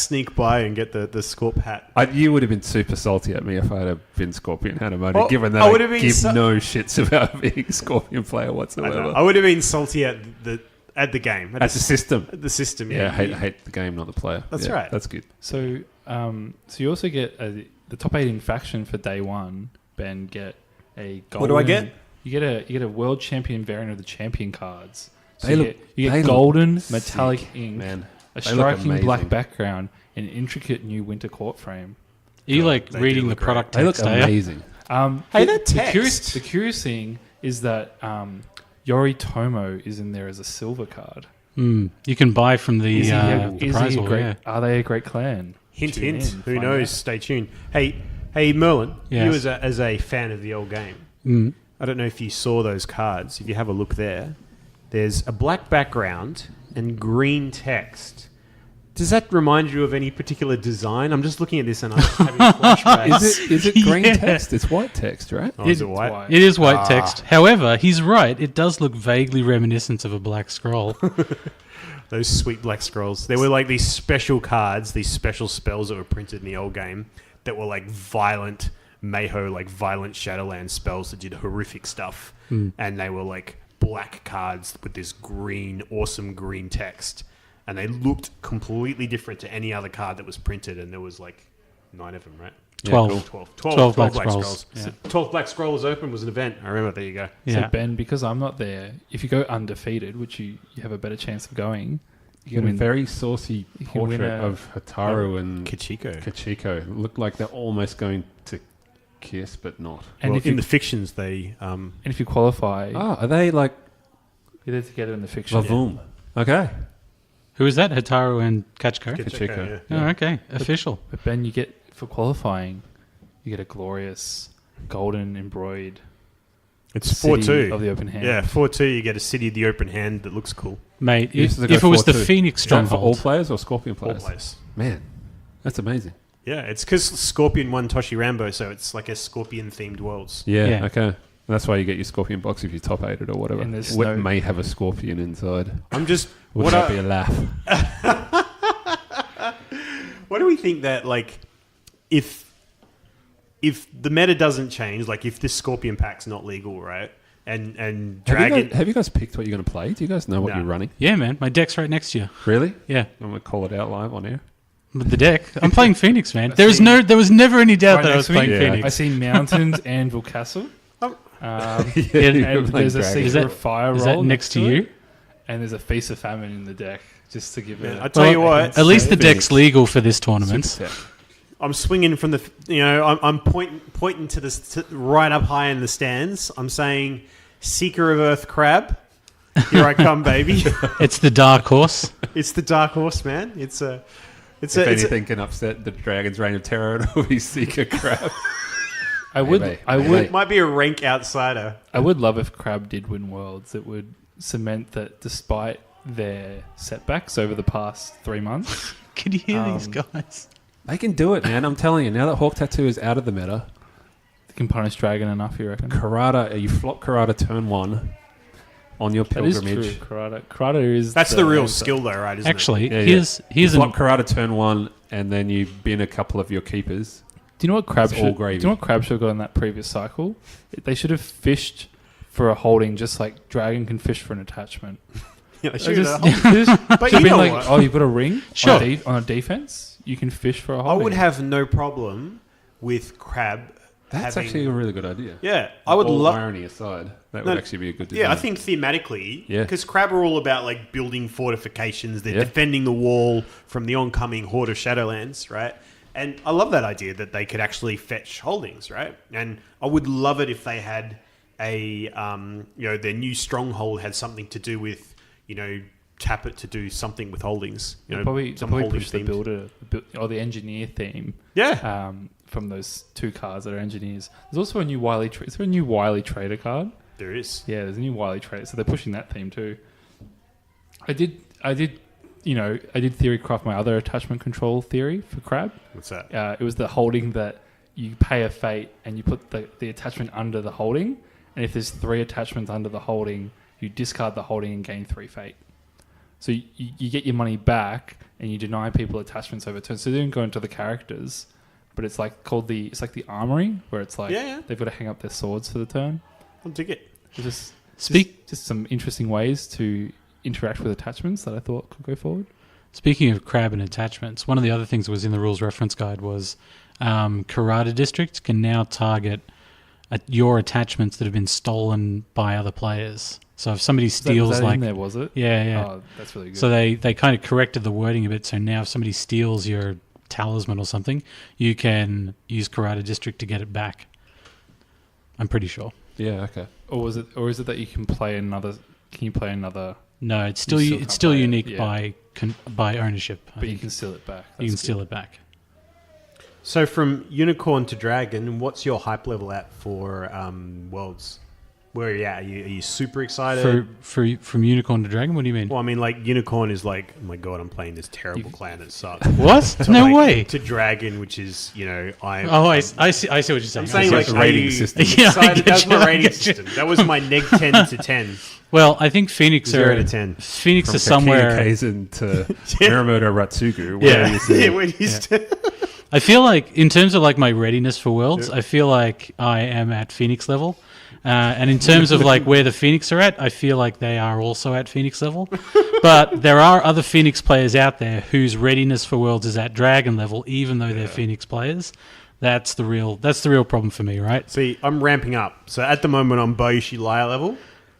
sneak by and get the Scorp hat. You would have been super salty at me if I had been Scorpion Hanamoto, Oh, given that I I would have been give no shits about being a Scorpion player I whatsoever. would have been salty at the game. At the system. At the system, Yeah, I hate the game, not the player. That's Yeah, right. That's good. So you also get the top 8 in faction for day one. Ben get a golden. What do I get? You get a world champion variant of the champion cards. So They you look- get they look golden metallic sick, ink, man. a They look striking black amazing. background, and an intricate new winter court frame. Are you God, like they do reading the look product They look text? are ya? amazing. Hey, the, that text. the curious thing is that Yori Tomo is in there as a silver card. You can buy from the, Is he prize a wall, great? yeah. Are they a great clan? Hint, Tune hint. in, Who find knows? out. Stay tuned. Hey, Merlin. Yes. You as a fan of the old game. Mm. I don't know if you saw those cards. If you have a look there, there's a black background and green text. Does that remind you of any particular design? I'm just looking at this and I'm having flashbacks. Is it green Yeah. text? It's white text, right? Oh, is it It's white? white. It is white text. However, he's right. It does look vaguely reminiscent of a black scroll. Those sweet black scrolls. They were like these special cards, these special spells that were printed in the old game that were like violent Mayho, like violent Shadowland spells that did horrific stuff. And they were like black cards with this green, awesome green text. And they looked completely different to any other card that was printed. And there was like 9 of them, right? 12. 12 black black scrolls. scrolls. So 12 black scrolls open was an event. I remember. There you go. Yeah. So Ben, because I'm not there, if you go undefeated, which you have a better chance of going, You get a very saucy you can win portrait a- of Hataru and Kachiko. Kachiko. Look like they're almost going to kiss, but not. And Well, if in you the fictions, they... and if you qualify, Are they like you're there together in the fiction. Vavoom? Okay. Who is that? Hataru and Kachiko? Kachiko. yeah. Oh, okay. Official. But Ben, you get for qualifying, you get a glorious golden embroidered It's city 4-2 of the open hand. Yeah, 4-2. You get a city of the open hand that looks cool. Mate, You used to if go it was the 4-2. Phoenix Is that for all stronghold, players or Scorpion All players? players. Man, that's amazing. Yeah, it's because Scorpion won Toshi Rambo, so it's like a Scorpion-themed Worlds. Yeah, Yeah. okay. That's why you get your Scorpion box if you top 8 it or whatever. And there's What no- may have a Scorpion inside. I'm just... Wouldn't that be a laugh? What do we think that, like, if the meta doesn't change, like if this Scorpion pack's not legal, right? And Dragon... Have you guys picked what you're going to play? Do you guys know what No. you're running? yeah, man, my deck's right next to you. Really? Yeah, I'm going to call it out live on air. with the deck. I'm playing Phoenix, man. I There see. was never any doubt Right that I next was to me, playing Yeah. Phoenix. I see mountains, Anvil Castle. Oh. Um, Yeah, and you're playing there's a Dragon. Is secret that- fire Is roll that next to you? it, and there's a feast of famine in the deck, just to give it. I tell you what, At least the Phoenix. deck's legal for this tournament. Super tech. I'm swinging from the... I'm pointing to this right up high in the stands. I'm saying, Seeker of Earth Crab, here I come, baby. It's the dark horse. It's the Dark Horse, man. It's a... If anything can upset the Dragon's Reign of Terror, it'll be Seeker Crab. I would, mate. I Hey, would, It might be a rank outsider. I would love if Crab did win Worlds. It would cement that despite their setbacks over the past 3 months, Can you hear these Um, guys? They can do it, man. I'm telling you. Now that Hawk Tattoo is out of the meta, they can punish Dragon enough. You reckon? Karada, you flop Karada turn 1 on your That is pilgrimage. true. Karada is. That's the real skill, though, right? Isn't Actually, Yeah, here's You an flop Karada turn 1, and then you bin a couple of your keepers. Do you know what Crab It's all should? Do gravy. you know what Crab should have got in that previous cycle? They should have fished for a holding, just like Dragon can fish for an attachment. it? Yeah, they They should just- have. But you Should be know like, what? oh, you've got a ring Sure. on a defense. You can fish for a I holding. would have no problem with Crab That's having... actually a really good idea. Yeah, I would All love... irony aside, that No, would actually be a good design. Yeah, I think thematically, Yeah. because Crab are all about like building fortifications, they're Yeah. defending the wall from the oncoming horde of Shadowlands, right? And I love that idea that they could actually fetch holdings, right? And I would love it if they had a, their new stronghold had something to do with, tap it to do something with holdings. They'll probably holding push the themed. builder or the engineer theme. Yeah. From those 2 cards that are engineers. There's also a new Wily. Is there a new Wily Trader card? There is. Yeah, there's a new Wily Trader, so they're pushing that theme too. I did theory craft my other attachment control theory for Crab. What's that? It was the holding that you pay a fate and you put the attachment under the holding, and if there's 3 attachments under the holding, you discard the holding and gain 3 fate. So you get your money back and you deny people attachments over turn. So they don't go into the characters, but it's like the armory where it's like Yeah. they've got to hang up their swords for the turn. I'll dig it. It's Speak- just some interesting ways to interact with attachments that I thought could go forward. Speaking of crab and attachments, one of the other things that was in the rules reference guide was Karada districts can now target your attachments that have been stolen by other players. So if somebody steals was that like in there, was it? yeah. Oh, that's really good. So they kind of corrected the wording a bit. So now if somebody steals your talisman or something, you can use Karada district to get it back. I'm pretty sure. Yeah, okay. or is it that you can play another? Can you play another? No, it's You still still it's can't still play it, unique yeah. by ownership. I But you think. can steal it back. You can steal it back. So from Unicorn to Dragon, what's your hype level at for Worlds? Where are you at? Are you super excited? From Unicorn to Dragon, what do you mean? Well, I mean, like, Unicorn is like, oh my god, I'm playing this terrible clan that sucks. What? To, No like, way. To Dragon, which is, I'm... Oh, I see what you're saying. I'm saying, like, the are rating you system. Yeah, I excited? get That's you, my I rating get you. system. That was my neg 10 to 10. Well, I think Phoenix 0 are to 10. Phoenix From are somewhere. Kaizen to Miramoto Ratsugu. Yeah. Where you see- Yeah, when he's I feel like in terms of like my readiness for Worlds, I feel like I am at Phoenix level. And in terms of like where the Phoenix are at, I feel like they are also at Phoenix level. But there are other Phoenix players out there whose readiness for Worlds is at Dragon level, even though they're Phoenix players. That's the real problem for me, right? See, I'm ramping up. So at the moment, I'm Boishi Liar level.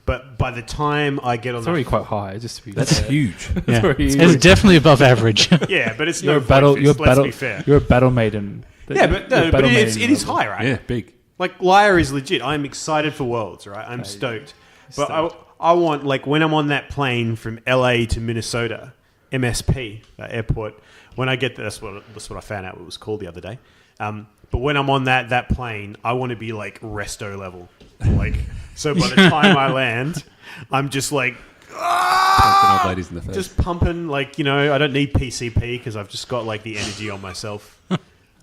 But by the time I get on It's the... already quite high. Just to be That's fair. huge. Yeah. already It's definitely above average. Yeah, but it's You're no a battle. flight You're fist, a battle. let's be fair. You're a battle maiden. Yeah, but You're a no, but battle it is maiden high, level. right? Yeah, big. Like, Liar is legit. I'm excited for Worlds, right? I'm stoked. But I want, like, when I'm on that plane from LA to Minnesota, MSP, airport, when I get there, that's what I found out it was called the other day. But when I'm on that plane, I want to be like resto level. Like, so by the time I land, I'm just like, Punching old ladies in the face. just pumping. Like, I don't need PCP because I've just got like the energy on myself.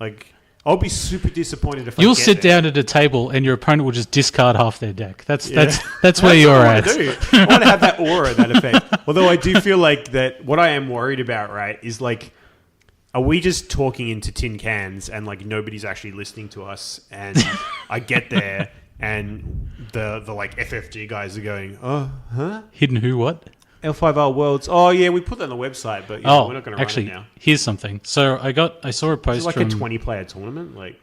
Like, I'll be super disappointed if You'll I get sit there. down at a table and your opponent will just discard half their deck. That's Yeah. that's where you're what I at. do. I want to have that aura, that effect. Although I do feel like that what I am worried about, right, is like, are we just talking into tin cans and like nobody's actually listening to us? And I get there and the like FFG guys are going, oh, huh? Hidden who what? L5R Worlds. Oh yeah, we put that on the website, but we're not going to actually, run it now. here's something. So I saw a Is post it like from a 20-player tournament? Like,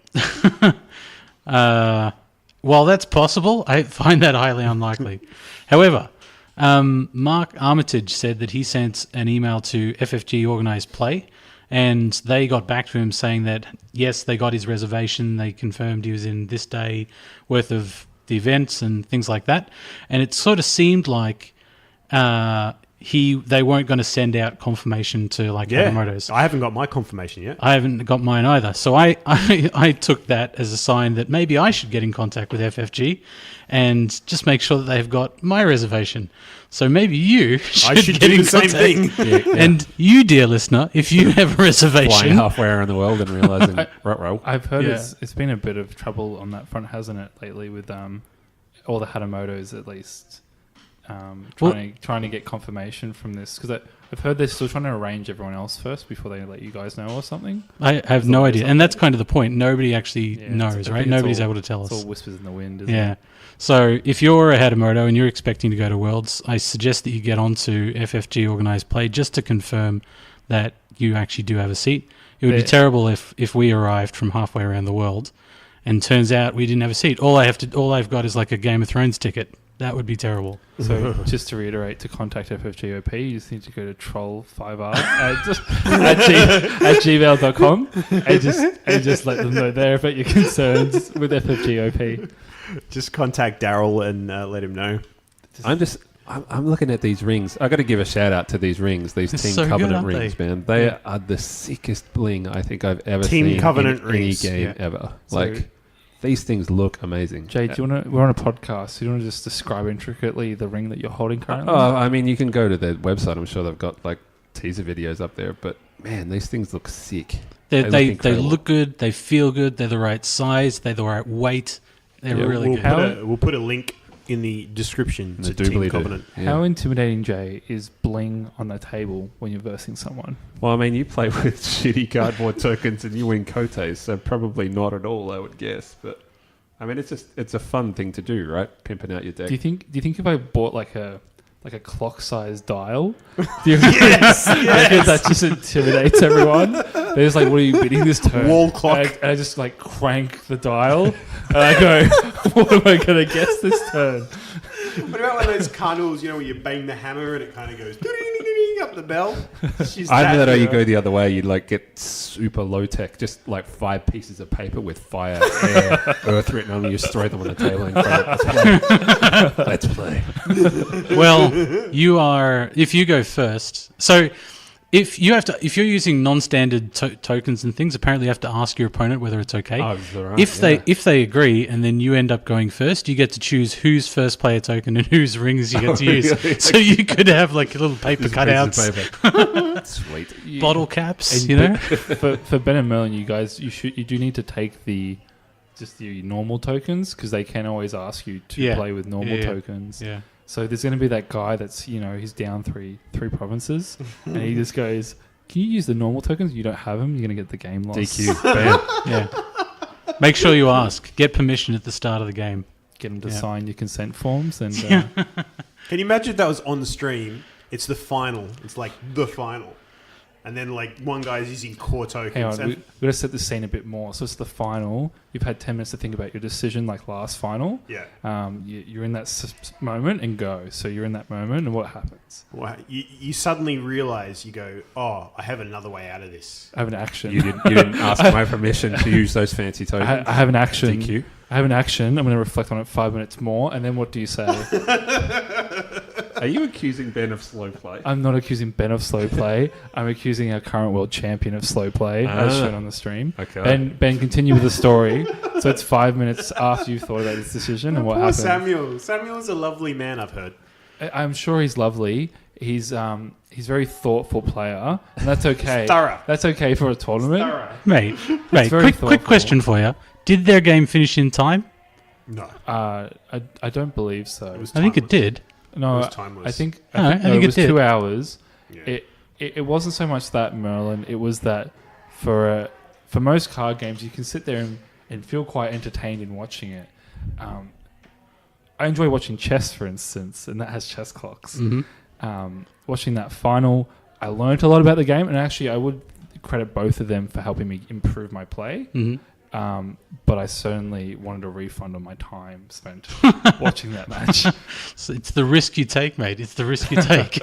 while that's possible, I find that highly unlikely. However, Mark Armitage said that he sent an email to FFG Organised Play, and they got back to him saying that, yes, they got his reservation. They confirmed he was in this day worth of the events and things like that. And it sort of seemed like they weren't going to send out confirmation to like Yamamoto's. I haven't got my confirmation yet. I haven't got mine either. So I took that as a sign that maybe I should get in contact with FFG and just make sure that they've got my reservation. So maybe you should get do in the same contact. thing. Yeah. And you, dear listener, if you have a Flying reservation, halfway around the world and realising, right. I've heard Yeah. it's been a bit of trouble on that front, hasn't it, lately with all the Hatamotos at least trying to get confirmation from this, because I've heard they're still trying to arrange everyone else first before they let you guys know or something. I have no idea. And that's kind of the point. Nobody actually Yeah, knows, I right? think it's Nobody's all- able to tell It's us. all whispers in the wind, isn't Yeah. it? So if you're a Hatamoto and you're expecting to go to Worlds, I suggest that you get onto FFG Organised Play just to confirm that you actually do have a seat. It would be Yeah. terrible if we arrived from halfway around the world and turns out we didn't have a seat. All I've got is like a Game of Thrones ticket. That would be terrible. So just to reiterate, to contact FFGOP, you just need to go to troll5r at gmail.com and just let them know there about your concerns with FFGOP. Just contact Daryl and let him know. I'm looking at these rings. I got to give a shout out to these rings, these They're Team so good, Covenant aren't rings, they? man. They Yeah. are the sickest bling I think I've ever Team seen Covenant in any rings, game yeah. ever. So- Like, these things look amazing. Jay, we're on a podcast. Do you want to just describe intricately the ring that you're holding currently? Oh, I mean, you can go to their website. I'm sure they've got like teaser videos up there. But man, these things look sick. They incredible. look good. They feel good. They're the right size. They're the right weight. They're Yeah, really We'll good. we'll put a link in the description The to Team doobly-doo. Covenant. Yeah. How intimidating, Jay, is bling on the table when you're versing someone? Well, I mean, you play with shitty cardboard tokens and you win Kotes, so probably not at all, I would guess. But I mean, it's a fun thing to do, right? Pimping out your deck. Do you think if I bought like a clock-sized dial, do you Yes, reckon yes. that just intimidates everyone? They're just like, "What are you bidding this turn?" Wall clock. And I just like crank the dial, and I go, "What am I going to guess this turn?" What about one of those carnivals, where you bang the hammer and it kind of goes ding-ding-ding-ding up the bell? She's Either that or you hero. go the other way, you like get super low tech, just like 5 pieces of paper with fire, air, earth written on them, you just throw them on the table and go, let's play. Well, you are. If you go first, so if you're using non-standard tokens and things, apparently you have to ask your opponent whether it's okay. Oh, is that right? If they agree, and then you end up going first, you get to choose whose first player token and whose rings you get to use. really? So you could have like little paper cutouts, Sweet. bottle caps, And you know. for Ben and Merlin, you guys, you do need to take the normal tokens, because they can always ask you to Yeah. play with normal Yeah. tokens. Yeah. So there's going to be that guy that's, he's down three provinces, and he just goes, "Can you use the normal tokens? You don't have them. You're going to get the game lost." DQ. Bam. Yeah. Make sure you ask. Get permission at the start of the game. Get them to Yeah. sign your consent forms, and Can you imagine if that was on the stream? It's the final. It's like the final. And then like one guy's using core tokens. hang on, and we've got to set the scene a bit more. So it's the final. You've had 10 minutes to think about your decision, like last final. yeah. You're in that moment and go. So you're in that moment, and what happens? Well, you suddenly realize, you go, oh, I have another way out of this. I have an action. You didn't ask my permission to use those fancy tokens. I have an action. DQ. I have an action. I'm going to reflect on it 5 minutes more, and then what do you say? Are you accusing Ben of slow play? I'm not accusing Ben of slow play. I'm accusing our current world champion of slow play, as shown on the stream. Okay. Ben, continue with the story. So it's 5 minutes after you've thought about this decision and what Poor happened. Samuel. Samuel's a lovely man, I've heard. I'm sure he's lovely. He's a very thoughtful player, and that's okay. Thorough. That's okay for a tournament. Thorough. Mate, very quick thoughtful. question for you. Did their game finish in time? No. I don't believe so. It was I think it timeless. did. No, It was timeless. I think I think it was it did. 2 hours. Yeah. It wasn't so much that, Merlin. It was that for most card games, you can sit there and feel quite entertained in watching it. I enjoy watching chess, for instance, and that has chess clocks. Mm-hmm. Watching that final, I learned a lot about the game, and actually, I would credit both of them for helping me improve my play. Mm-hmm. But I certainly wanted a refund on my time spent watching that match. So it's the risk you take, mate. It's the risk you take.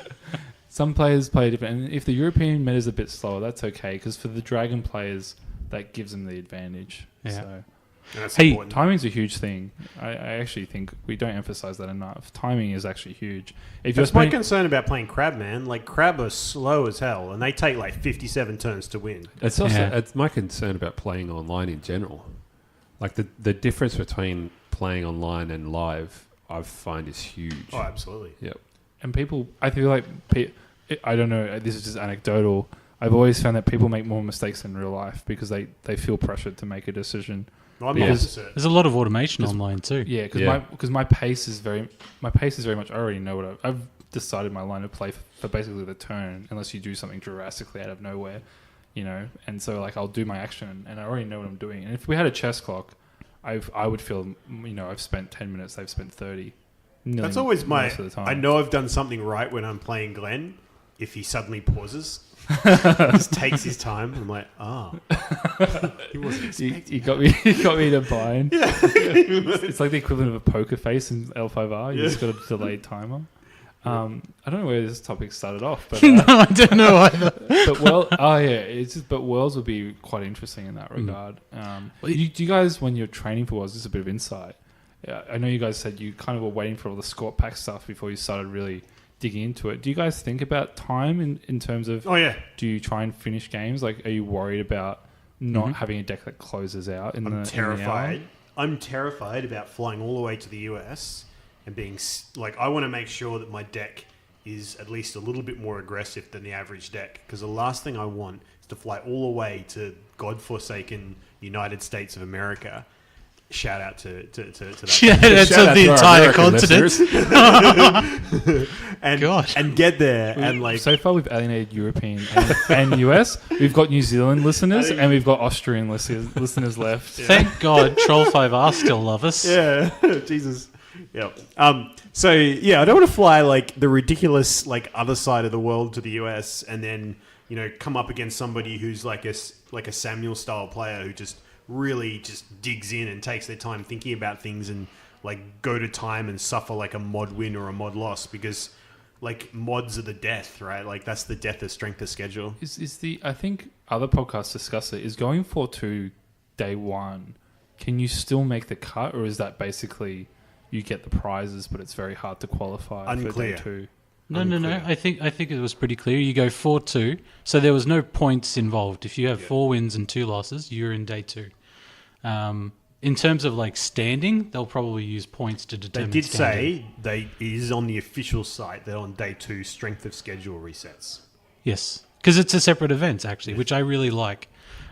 Some players play different, and if the European meta is a bit slower, that's okay, because for the Dragon players, that gives them the advantage. Yeah. So And that's Hey, important. timing's a huge thing. I actually think we don't emphasize that enough. Timing is actually huge. If That's you're my playing, concern about playing Crab, man. Like, Crab are slow as hell, and they take like 57 turns to win. It's also Yeah. it's my concern about playing online in general. Like the difference between playing online and live, I find is huge. Oh, absolutely. Yep. and people, I feel like I don't know. This is just anecdotal. I've always found that people make more mistakes in real life because they feel pressured to make a decision. Well, I'm Yeah. the opposite. There's a lot of automation online too. Yeah, Yeah. because my pace is very much. I already know what I've decided my line of play for basically the turn, unless you do something drastically out of nowhere, you know. And so like I'll do my action, and I already know what I'm doing. And if we had a chess clock, I would feel, you know, I've spent 10 minutes, they've spent 30. nearly That's always my. most of the time. I know I've done something right when I'm playing Glen. If he suddenly pauses, just takes his time. I'm like, he wasn't expecting. You got me. You got me in a bind. It's like the equivalent of a poker face in L5R. You just got a delayed timer. I don't know where this topic started off, but No, I don't know either. but Worlds would be quite interesting in that regard. Do you guys, when you're training for Worlds, just a bit of insight? Yeah, I know you guys said you kind of were waiting for all the Scorp Pack stuff before you started really digging into it. Do you guys think about time in terms of? Oh yeah. Do you try and finish games? Like, are you worried about not having a deck that closes out in I'm the terrified. In I'm terrified about flying all the way to the US and being like, I want to make sure that my deck is at least a little bit more aggressive than the average deck, because the last thing I want is to fly all the way to godforsaken United States of America. Shout out to that. Yeah, that's Shout out the to our entire American continent. and Gosh. and get there the and like so far we've alienated European and US. We've got New Zealand listeners and we've got Austrian listeners left. Thank God Troll5R still love us. yeah, Jesus. Yeah. So yeah, I don't want to fly like the ridiculous like other side of the world to the US and then, you know, come up against somebody who's like a Samuel style player who just really just digs in and takes their time thinking about things and like go to time and suffer like a mod win or a mod loss, because like mods are the death, right? Like that's the death of strength of schedule. I think other podcasts discuss it. Is going 4-2 day one, can you still make the cut, or is that basically you get the prizes but it's very hard to qualify Unclear. for day two? No. Unclear. I think it was pretty clear. You go 4-2, so there was no points involved. If you have 4 wins and 2 losses, you're in day 2. In terms of like standing, they'll probably use points to They determine. did standing. say it is on the official site that on day 2 strength of schedule resets. Yes, because it's a separate event actually, which I really like.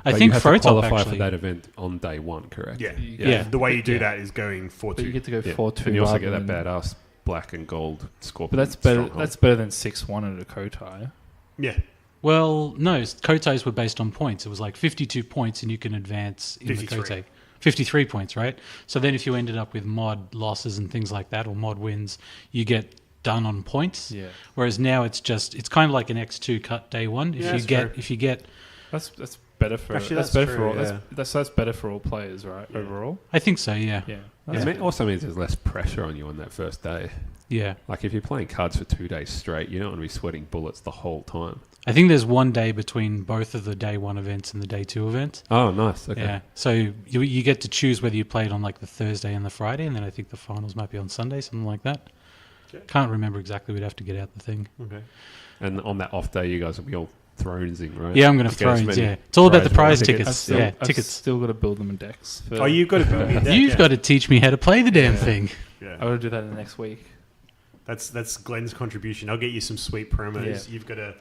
I But think you have to Photop qualify actually. for that event on day 1, correct? Yeah. Yeah. The way you do Yeah. that is going 4-2. But you get to go Yeah. 4-2. And you also get rather that than- badass black and gold scorpion. But that's better. stronghold. That's better than 6-1 at a Kotai. Yeah. Well, no, Kotais were based on points. It was like 52 points, and you can advance in 53. the Kotai. 53 points, right? So then, if you ended up with mod losses and things like that, or mod wins, you get done on points. Yeah, Whereas now it's kind of like an X2 cut day 1. Yeah, that's true. If you get, that's better for. Actually, that's that's better true, for all. yeah. That's better for all players, right? Yeah. Overall. I think so, yeah. Yeah. It also means there's less pressure on you on that first day. Yeah. Like if you're playing cards for 2 days straight, you don't want to be sweating bullets the whole time. I think there's 1 day between both of the day 1 events and the day 2 event. Oh, nice. Okay. Yeah. So you get to choose whether you play it on like the Thursday and the Friday, and then I think the finals might be on Sunday, something like that. Okay. Can't remember exactly. We'd have to get out the thing. Okay. And on that off day, you guys will be all thronesing, right? Yeah, I'm going to To get as thrones. many Yeah, it's all about the prize tickets. tickets. I've Tickets. still got to build them in decks. Oh, you've got to build me a deck. You've got to teach me how to play the damn thing. Yeah. I got to do that in the next week. That's Glenn's contribution. I'll get you some sweet promos. Yeah. You've got to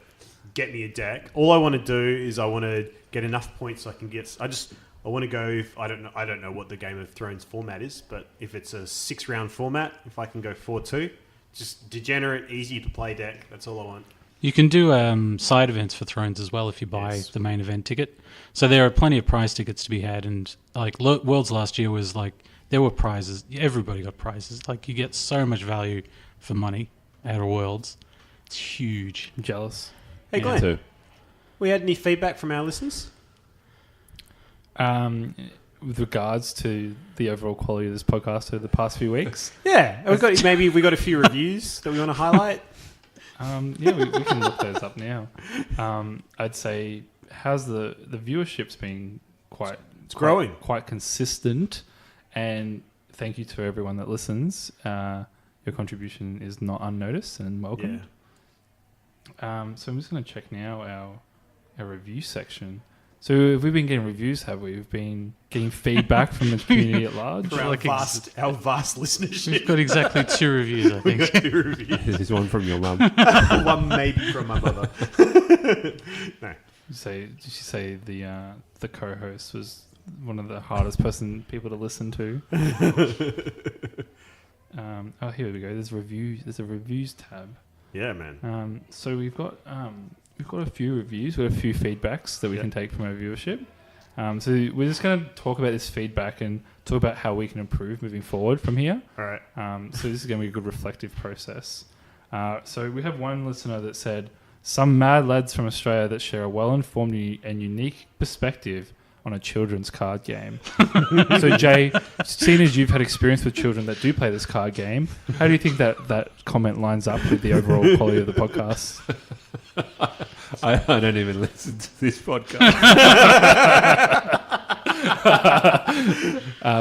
get me a deck. All I want to do is I want to get enough points so I can get. I want to go. I don't know what the Game of Thrones format is, but if it's a 6-round format, if I can go 4-2, just degenerate, easy to play deck. That's all I want. You can do side events for Thrones as well if you buy the main event ticket. So there are plenty of prize tickets to be had, and like Worlds last year was like there were prizes. Everybody got prizes. Like you get so much value for money out of Worlds. It's huge. I'm jealous. Hey, Yeah. Glenn, Too. we had any feedback from our listeners? With regards to the overall quality of this podcast over the past few weeks, Yeah, we got a few reviews that we want to highlight. yeah, we can look those up now. I'd say how's the viewership's been It's growing. quite consistent, and thank you to everyone that listens. Your contribution is not unnoticed and welcomed. So I'm just going to check now our review section. So have we been getting reviews? Have we? We've been getting feedback from the community at large. For our vast listenership. We've got exactly 2 reviews, I think. Two reviews. This is one from your mum. One maybe from my mother. No. Did you say the co-host was one of the hardest people to listen to? Oh, here we go. There's reviews. There's a reviews tab. Yeah, man. So we've got a few reviews. We've got a few feedbacks that we can take from our viewership. So we're just going to talk about this feedback and talk about how we can improve moving forward from here. All right. So this is going to be a good reflective process. So we have one listener that said, some mad lads from Australia that share a well-informed and unique perspective on a children's card game. So Jay, seeing as you've had experience with children that do play this card game, how do you think that comment lines up with the overall quality of the podcast? I don't even listen to this podcast.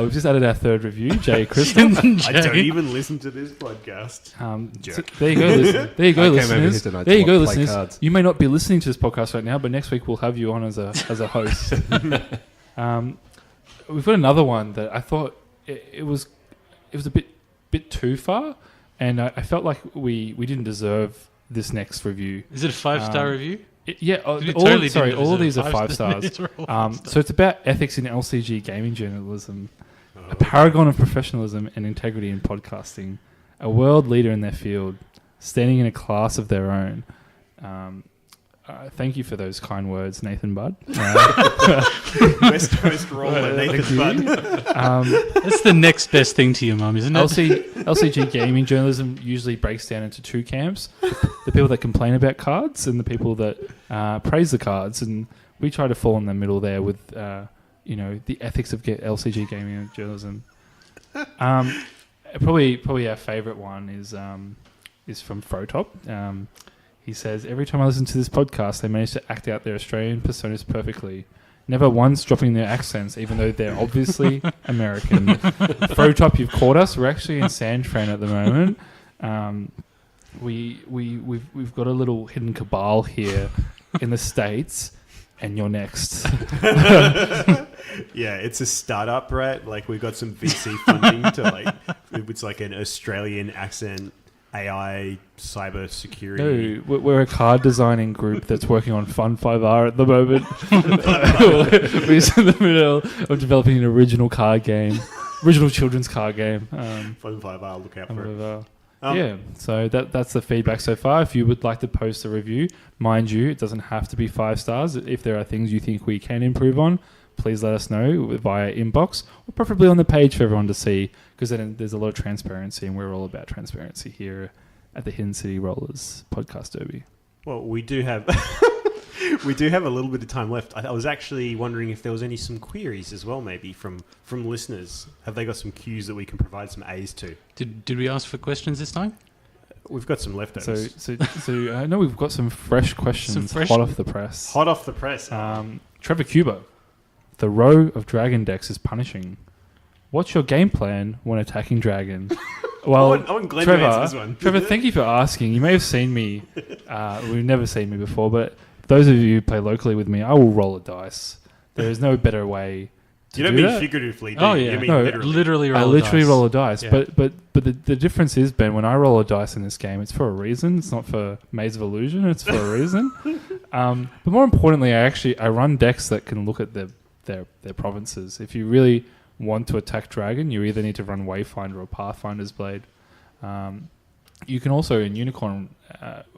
We've just added our third review, Jay Crystal. I don't even listen to this podcast. So there you go, there you go, I came over listeners. here tonight There to you go, play listeners. cards. You may not be listening to this podcast right now, but next week we'll have you on as a host. We've got another one that I thought it was a bit too far, and I felt like we didn't deserve this next review. Is it a 5-star review? All totally of these are didn't 5 deserve stars. So it's about ethics in LCG gaming journalism, a paragon of professionalism and integrity in podcasting, a world leader in their field, standing in a class of their own. Thank you for those kind words, Nathan Budd. West Coast roller, Nathan Budd. That's the next best thing to your mum, isn't it? LCG gaming journalism usually breaks down into 2 camps: the people that complain about cards and the people that praise the cards. And we try to fall in the middle there with, the ethics of LCG gaming journalism. Probably our favourite one is from Frotop. He says, every time I listen to this podcast, they manage to act out their Australian personas perfectly. Never once dropping their accents, even though they're obviously American. Frotop, you've caught us. We're actually in San Fran at the moment. We've got a little hidden cabal here in the States, and you're next. Yeah, it's a startup, right? Like we've got some VC funding to it's like an Australian accent AI cyber security. No, we're a card designing group that's working on Fun 5R at the moment. We're just in the middle of developing an original children's card game. Fun 5R, look out for it. Yeah, so that's the feedback so far. If you would like to post a review, mind you, it doesn't have to be 5 stars. If there are things you think we can improve on, please let us know via inbox, or preferably on the page for everyone to see, because then there's a lot of transparency, and we're all about transparency here at the Hidden City Rollers Podcast Derby. Well, we do have we do have a little bit of time left. I was actually wondering if there was some queries as well, maybe from listeners. Have they got some cues that we can provide some A's to? Did we ask for questions this time? We've got some leftovers. So I know we've got some fresh questions, hot off the press. Hot off the press. Trevor Cuba, the row of dragon decks is punishing. What's your game plan when attacking dragon? Well, I want Glen to answer this one. Trevor, thank you for asking. You may have seen me. We've never seen me before, but those of you who play locally with me, I will roll a dice. There is no better way to You don't do mean that. figuratively, do Oh, you? yeah. You mean No, literally. I literally roll a dice. Yeah. But the difference is, Ben, when I roll a dice in this game, it's for a reason. It's not for Maze of Illusion. It's for a reason. But more importantly, I run decks that can look at their provinces. If you really want to attack Dragon, you either need to run Wayfinder or Pathfinder's Blade. You can also, in Unicorn,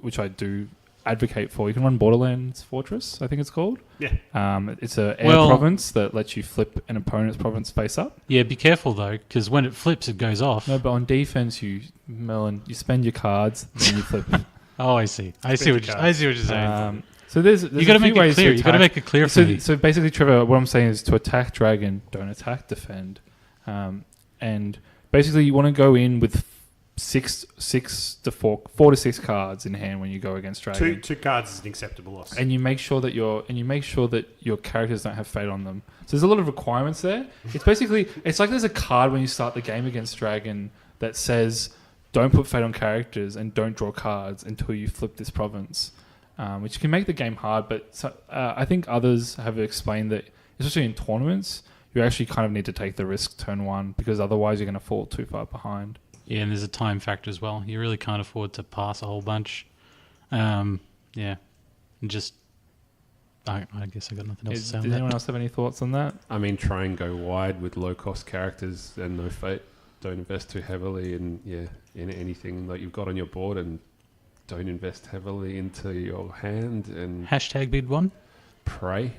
which I do advocate for, you can run Borderlands Fortress, I think it's called. Yeah. It's a air province that lets you flip an opponent's province face up. Yeah, be careful though, because when it flips, it goes off. No, but on defense, Merlin, you spend your cards, then you flip. Oh, I see. I see what you're saying. So there's You got to make it clear. You got to make it clear for me. So basically, Trevor, what I'm saying is to attack Dragon, don't attack defend. And basically, you want to go in with four to six cards in hand when you go against Dragon. Two cards is an acceptable loss. And you make sure that your characters don't have fate on them. So there's a lot of requirements there. It's like there's a card when you start the game against Dragon that says don't put fate on characters and don't draw cards until you flip this province, which can make the game hard. But I think others have explained that, especially in tournaments, you actually kind of need to take the risk turn one because otherwise you're going to fall too far behind. Yeah, and there's a time factor as well. You really can't afford to pass a whole bunch. Yeah. And just, I guess I got nothing else to say on Does that. anyone else have any thoughts on that? I mean, try and go wide with low-cost characters and no fate. Don't invest too heavily in anything that you've got on your board, and don't invest heavily into your hand. And Hashtag bid one. pray.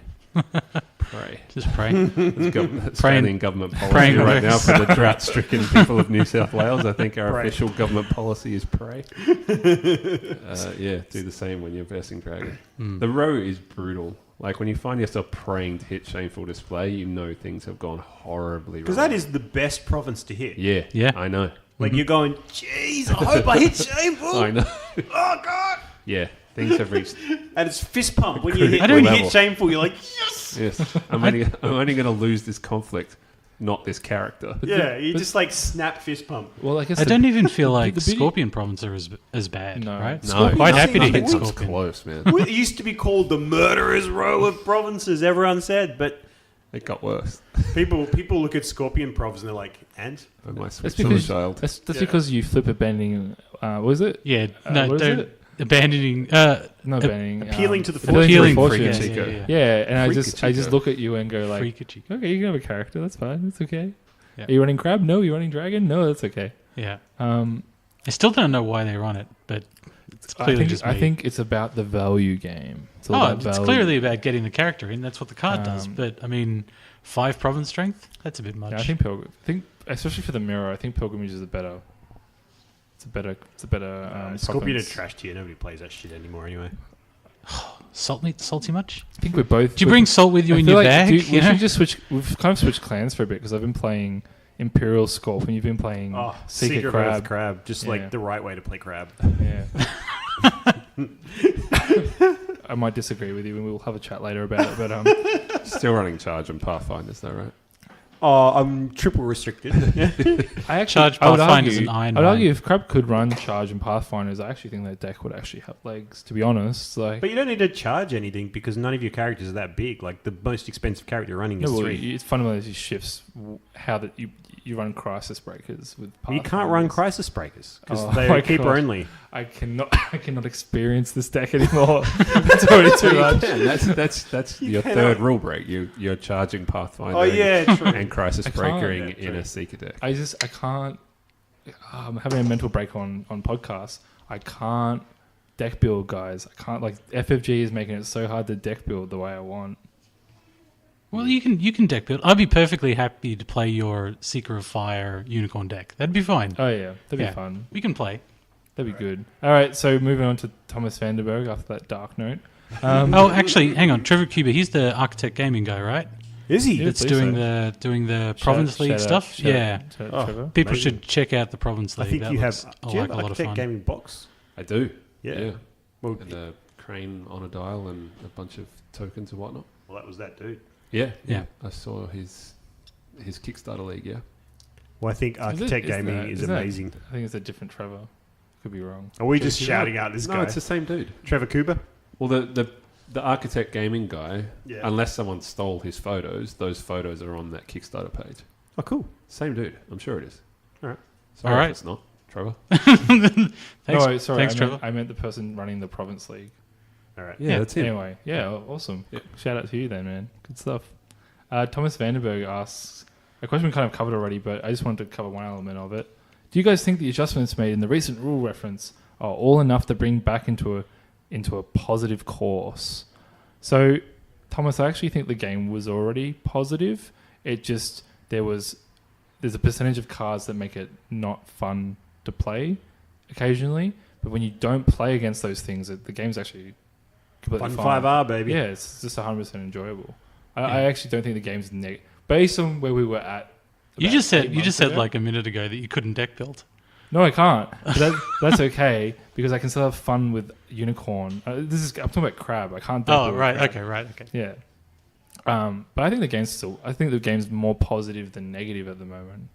Pray. Just pray. It's Australian government policy right now for the drought-stricken people of New South Wales. I think our official government policy is pray. Do the same when you're versing Dragon. The row is brutal. Like, when you find yourself praying to hit Shameful Display, you know things have gone horribly wrong. Because that is the best province to hit. Yeah, I know. Like, you're going, jeez, I hope I hit Shameful. I know. Oh, God. Yeah, things have reached... And it's fist pump. When you Critical level. hit Shameful, you're like, yes. Yes, I'm only going to lose this conflict, not this character. Yeah, you just like snap fist pump. Well, I guess I don't even feel like the beauty- Scorpion Province are as bad, No. right? No, I'm quite happy to hit nothing comes Scorpion. close, man. Well, it used to be called the murderer's row of provinces, everyone said, but It got worse. people look at Scorpion province and they're like, and? I might That's switch to the because child. that's Yeah. because you flip a bending. Was it? Yeah, what no, is don't it? abandoning. Not bending. Appealing to the appealing fortune. to Appealing fortune. yeah, Chico. yeah, yeah. Yeah, and I Freak just look at you and go like, Freak Chico. okay, you can have a character. That's fine. That's okay. Yeah. Are you running crab? No. You're running dragon? No. That's okay. Yeah. Um, I still don't know why they run it, but it's clearly just me. I think it's about the value game. It's all Oh, about it's value. clearly about getting the character in. That's what the card does. Um, But I mean, 5 province strength? That's a bit much. Yeah, I think especially for the mirror, I think pilgrimage is a better. It's a better. Scorpion are province. trash tier. Nobody plays that shit anymore anyway. Salty much? I think we're both. Do you bring salt with you I in feel your like, bag? dude, we You know? should just switch. We've kind of switched clans for a bit because I've been playing Imperial Scorp and you've been playing Oh, Secret Secret Crab. Crab. Just Yeah. like the right way to play crab. Yeah. I might disagree with you, and we'll have a chat later about it. But Still running Charge and Pathfinders, though, right? Oh, I'm triple restricted. I actually Charge I would Pathfinder's argue, an iron I'd mine. argue if Crab could run Charge and Pathfinders, I actually think that deck would actually have legs. To be honest, like But you don't need to charge anything because none of your characters are that big. Like the most expensive character you're running is no, well, 3. it's fundamentally shifts how that you run Crisis Breakers with. You can't run Pathfinders. Crisis Breakers because Oh they're my keeper God. only. I cannot experience this deck anymore. It's already too much. Yeah, that's your cannot. third rule break. You're charging Pathfinder Oh yeah, true. and Crisis I can't. Breakering Yeah, in true. a Seeker deck. I can't. I'm having a mental break on podcasts. I can't deck build, guys. I can't like FFG is making it so hard to deck build the way I want. Well, you can deck build. I'd be perfectly happy to play your Seeker of Fire Unicorn deck. That'd be fine. Oh yeah, that'd Yeah. be fun. We can play. That'd be good. All right, so moving on to Thomas Vandenberg after that dark note. Oh, actually, hang on. Trevor Cuba, he's the Architect Gaming guy, right? Is he? Yeah. That's believe doing the Shout- Province League shout out- stuff. shout out- Yeah. shout out Oh. Trevor. People Amazing. should check out the Province I League. think That you have. looks Do you have like a lot of Architect fun. Gaming box? I do. Yeah. Well, And a crane on a dial and a bunch of tokens and whatnot. well, that was that dude. Yeah. Yeah. I saw his Kickstarter league. Yeah. Well, I think Architect Gaming is amazing. I think it's a different Trevor. Could be wrong. Are we just shouting out this guy? No, it's the same dude. Trevor Cooper? Well, the Architect Gaming guy, Yeah. unless someone stole his photos, those photos are on that Kickstarter page. Oh, cool. Same dude. I'm sure it is. All right. Sorry All if right. it's not. Trevor. Thanks, Sorry. thanks, Trevor. I meant the person running the Province League. All right. Yeah, that's him. Anyway, awesome. Yeah. Shout out to you then, man. Good stuff. Thomas Vandenberg asks, a question we kind of covered already, but I just wanted to cover one element of it. Do you guys think the adjustments made in the recent rule reference are all enough to bring back into a positive course? So, Thomas, I actually think the game was already positive. It just, there's a percentage of cards that make it not fun to play occasionally, but when you don't play against those things, the game's actually completely Fun fine. 5R, baby. Yeah, it's just 100% enjoyable. I actually don't think the game's based on where we were at. You just said ago. like a minute ago that you couldn't deck build. No, I can't. But that's okay because I can still have fun with Unicorn. I'm talking about Crab. I can't. Oh, right. Okay. Yeah. But I think the game's more positive than negative at the moment.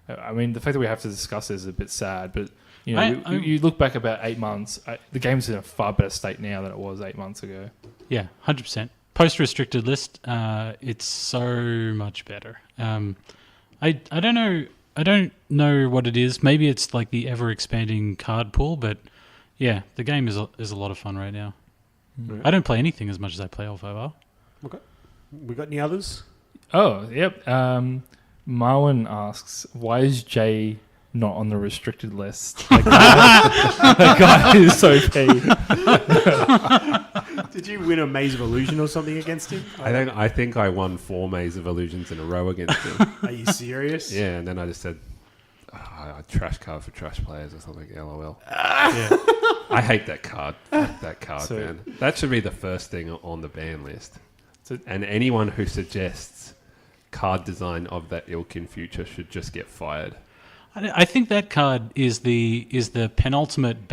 I mean, the fact that we have to discuss this is a bit sad, but you know, you look back about 8 months, the game's in a far better state now than it was 8 months ago. Yeah, 100%. Post-restricted list, it's so much better. I don't know. I don't know what it is. Maybe it's like the ever-expanding card pool, but yeah, the game is a lot of fun right now. Right. I don't play anything as much as I play L5R. Okay. We got any others? Oh, yep. Marwin asks, why is Jay not on the restricted list? That guy is so paid. Did you win a Maze of Illusion or something against him? I think I won 4 Maze of Illusions in a row against him. Are you serious? Yeah, and then I just said, trash card for trash players or something, LOL. Yeah. I hate that card. Fuck that card, So- man. That should be the first thing on the ban list. So- And anyone who suggests card design of that ilk in future should just get fired. I think that card is the penultimate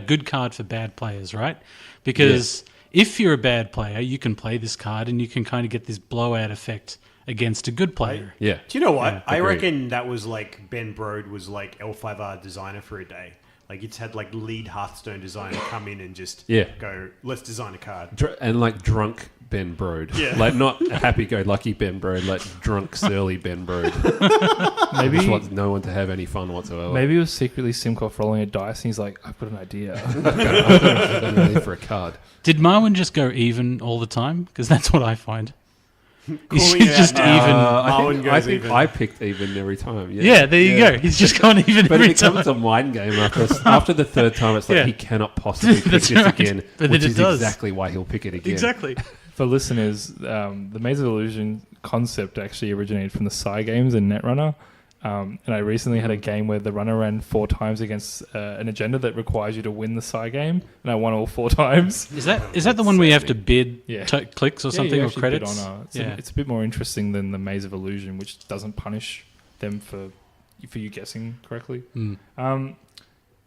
good card for bad players, right? Because if you're a bad player, you can play this card and you can kind of get this blowout effect against a good player. Yeah. Do you know what? Yeah, I agreed. reckon that was like Ben Brode was like L5R designer for a day. Like it's had like lead Hearthstone designer come in and just go, let's design a card. And like drunk Ben Brode. Yeah. Like not happy-go-lucky Ben Brode, like drunk, surly Ben Brode. Maybe Just wants no one to have any fun whatsoever. maybe it was secretly Simcof rolling a dice and he's like, I've got an idea. I'm ready for a card. Did Marwin just go even all the time? Because that's what I find. He's Calling it just out now. even. Marwin I goes think even. I picked even every time. Yeah, there you go. He's just gone even But every it becomes time. a mind game after the third time. It's like Yeah. he cannot possibly pick That's this right. again, But then which it is does. exactly why he'll pick it again. Exactly. For listeners, the Maze of Illusion concept actually originated from the Psy games in Netrunner. And I recently had a game where the runner ran 4 times against an agenda that requires you to win the Psy game, and I won all 4 times. Is that the one where you have to bid Yeah. clicks or Yeah, something you or actually credits? bid on Yeah. it's a bit more interesting than the Maze of Illusion, which doesn't punish them for you guessing correctly.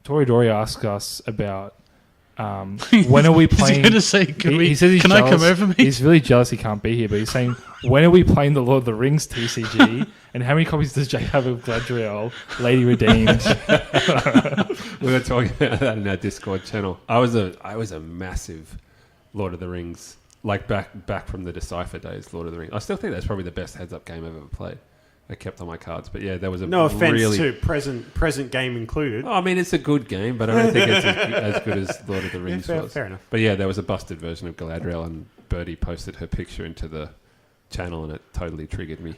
Tori Dory asked us about when are we playing. He's going to say, He says he's can I come jealous. over, mate? He's really jealous he can't be here, but he's saying, when are we playing the Lord of the Rings TCG? And how many copies does Jay have of Gladriel, Lady Redeemed? We were talking about that in our Discord channel. I was a massive Lord of the Rings, like back from the Decipher days. Lord of the Rings. I still think that's probably the best heads-up game I've ever played. I kept on my cards, but yeah, there was a No offense really. to present game included. Oh, I mean, it's a good game, but I don't think it's as good as Lord of the Rings was. Fair enough. But yeah, there was a busted version of Galadriel, and Birdie posted her picture into the channel, and it totally triggered me.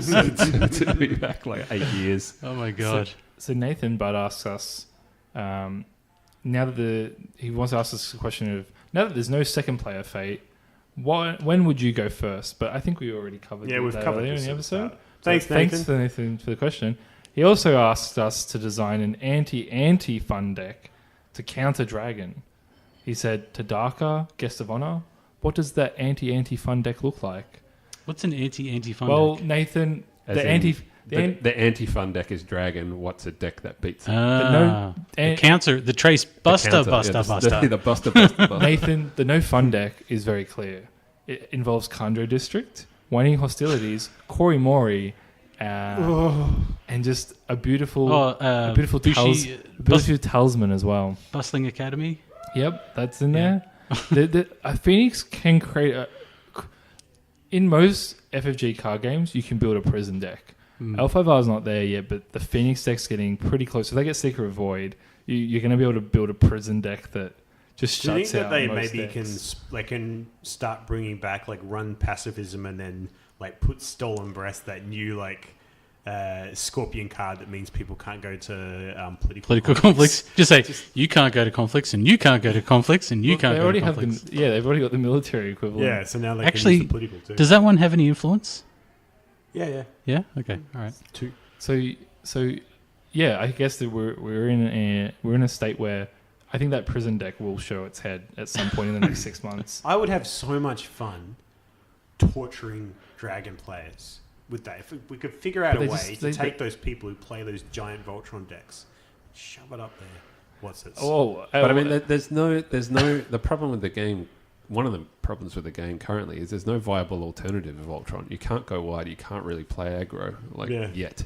So to be back like 8 years. Oh my god. So Nathan Budd asks us, now that he wants to ask us a question of, now that there's no second player fate, when would you go first? But I think we already covered Yeah, we've that covered earlier this in the at the episode. start. Thanks, Thanks Nathan. to Nathan for the question. He also asked us to design an anti fun deck to counter Dragon. He said, Tadaka, Guest of Honor, what does that anti fun deck look like? What's an anti-fun Well, deck? Oh, Nathan, As the in, anti... the anti-fun deck is Dragon. What's a deck that beats it? no- the counter, the Trace Buster, The counter, Buster, yeah, Buster. the Buster. Nathan, the no fun deck is very clear. It involves Kandro District, Waning Hostilities, Korimori, and just a beautiful, Bushi, beautiful talisman as well. Bustling Academy. Yep, that's in there. A Phoenix can create in most FFG card games, you can build a prison deck. L5R is not there yet, but the Phoenix deck's getting pretty close. If they get Secret Void, you're going to be able to build a prison deck that just Do you shuts think out that they most maybe decks. can start bringing back like run pacifism and then like put Stolen Breath, that new like Scorpion card that means people can't go to political conflicts. Just say you can't go to conflicts, and you can't go to conflicts, and you can't They go already to have conflicts. they've already got the military equivalent. Yeah, so now they Actually, can use the political too. Does that one have any influence? Yeah. Yeah. Okay. All right. Two. So yeah, I guess that we're in a state where I think that prison deck will show its head at some point in the next 6 months. I would have so much fun torturing Dragon players with that. If we could figure out a way to take those people who play those giant Voltron decks, shove it up there. What's it? But I mean, there's no. The problem with the game. One of the problems with the game currently is there's no viable alternative of Voltron. You can't go wide. You can't really play aggro yet.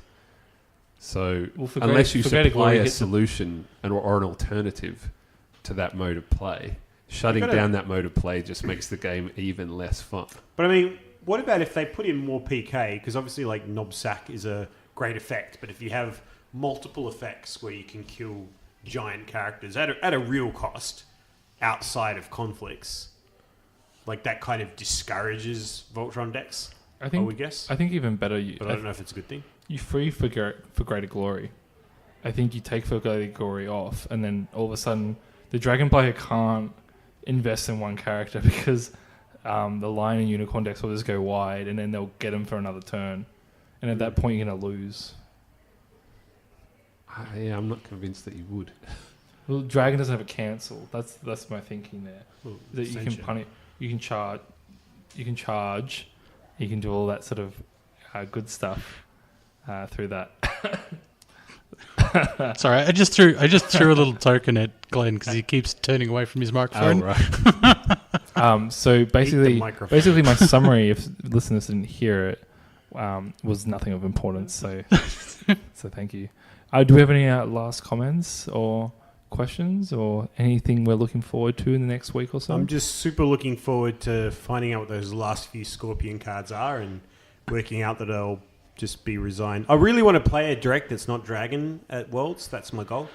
So unless you supply a solution or an alternative to that mode of play, shutting down that mode of play just makes the game even less fun. But I mean, what about if they put in more PK? Because obviously, like Knob Sack is a great effect, but if you have multiple effects where you can kill giant characters at a real cost outside of conflicts, like that kind of discourages Voltron decks. I would guess. I think even better. But I don't know if it's a good thing. You free for Greater Glory. I think you take for Greater Glory off, and then all of a sudden, the Dragon player can't invest in one character because the Lion and Unicorn decks will just go wide, and then they'll get him for another turn, and at that point, you're gonna lose. Yeah, I'm not convinced that you would. Well, Dragon doesn't have a cancel. That's my thinking there. Well, that you can punish, you can charge, you can do all that sort of good stuff through that. Sorry, I just threw a little token at Glen because he keeps turning away from his microphone. Right. So basically my summary, if listeners didn't hear it, was nothing of importance. So thank you. Do we have any last comments or questions or anything we're looking forward to in the next week or so? I'm just super looking forward to finding out what those last few Scorpion cards are and working out that I'll just be resigned. I really want to play a direct that's not Dragon at Worlds. That's my goal.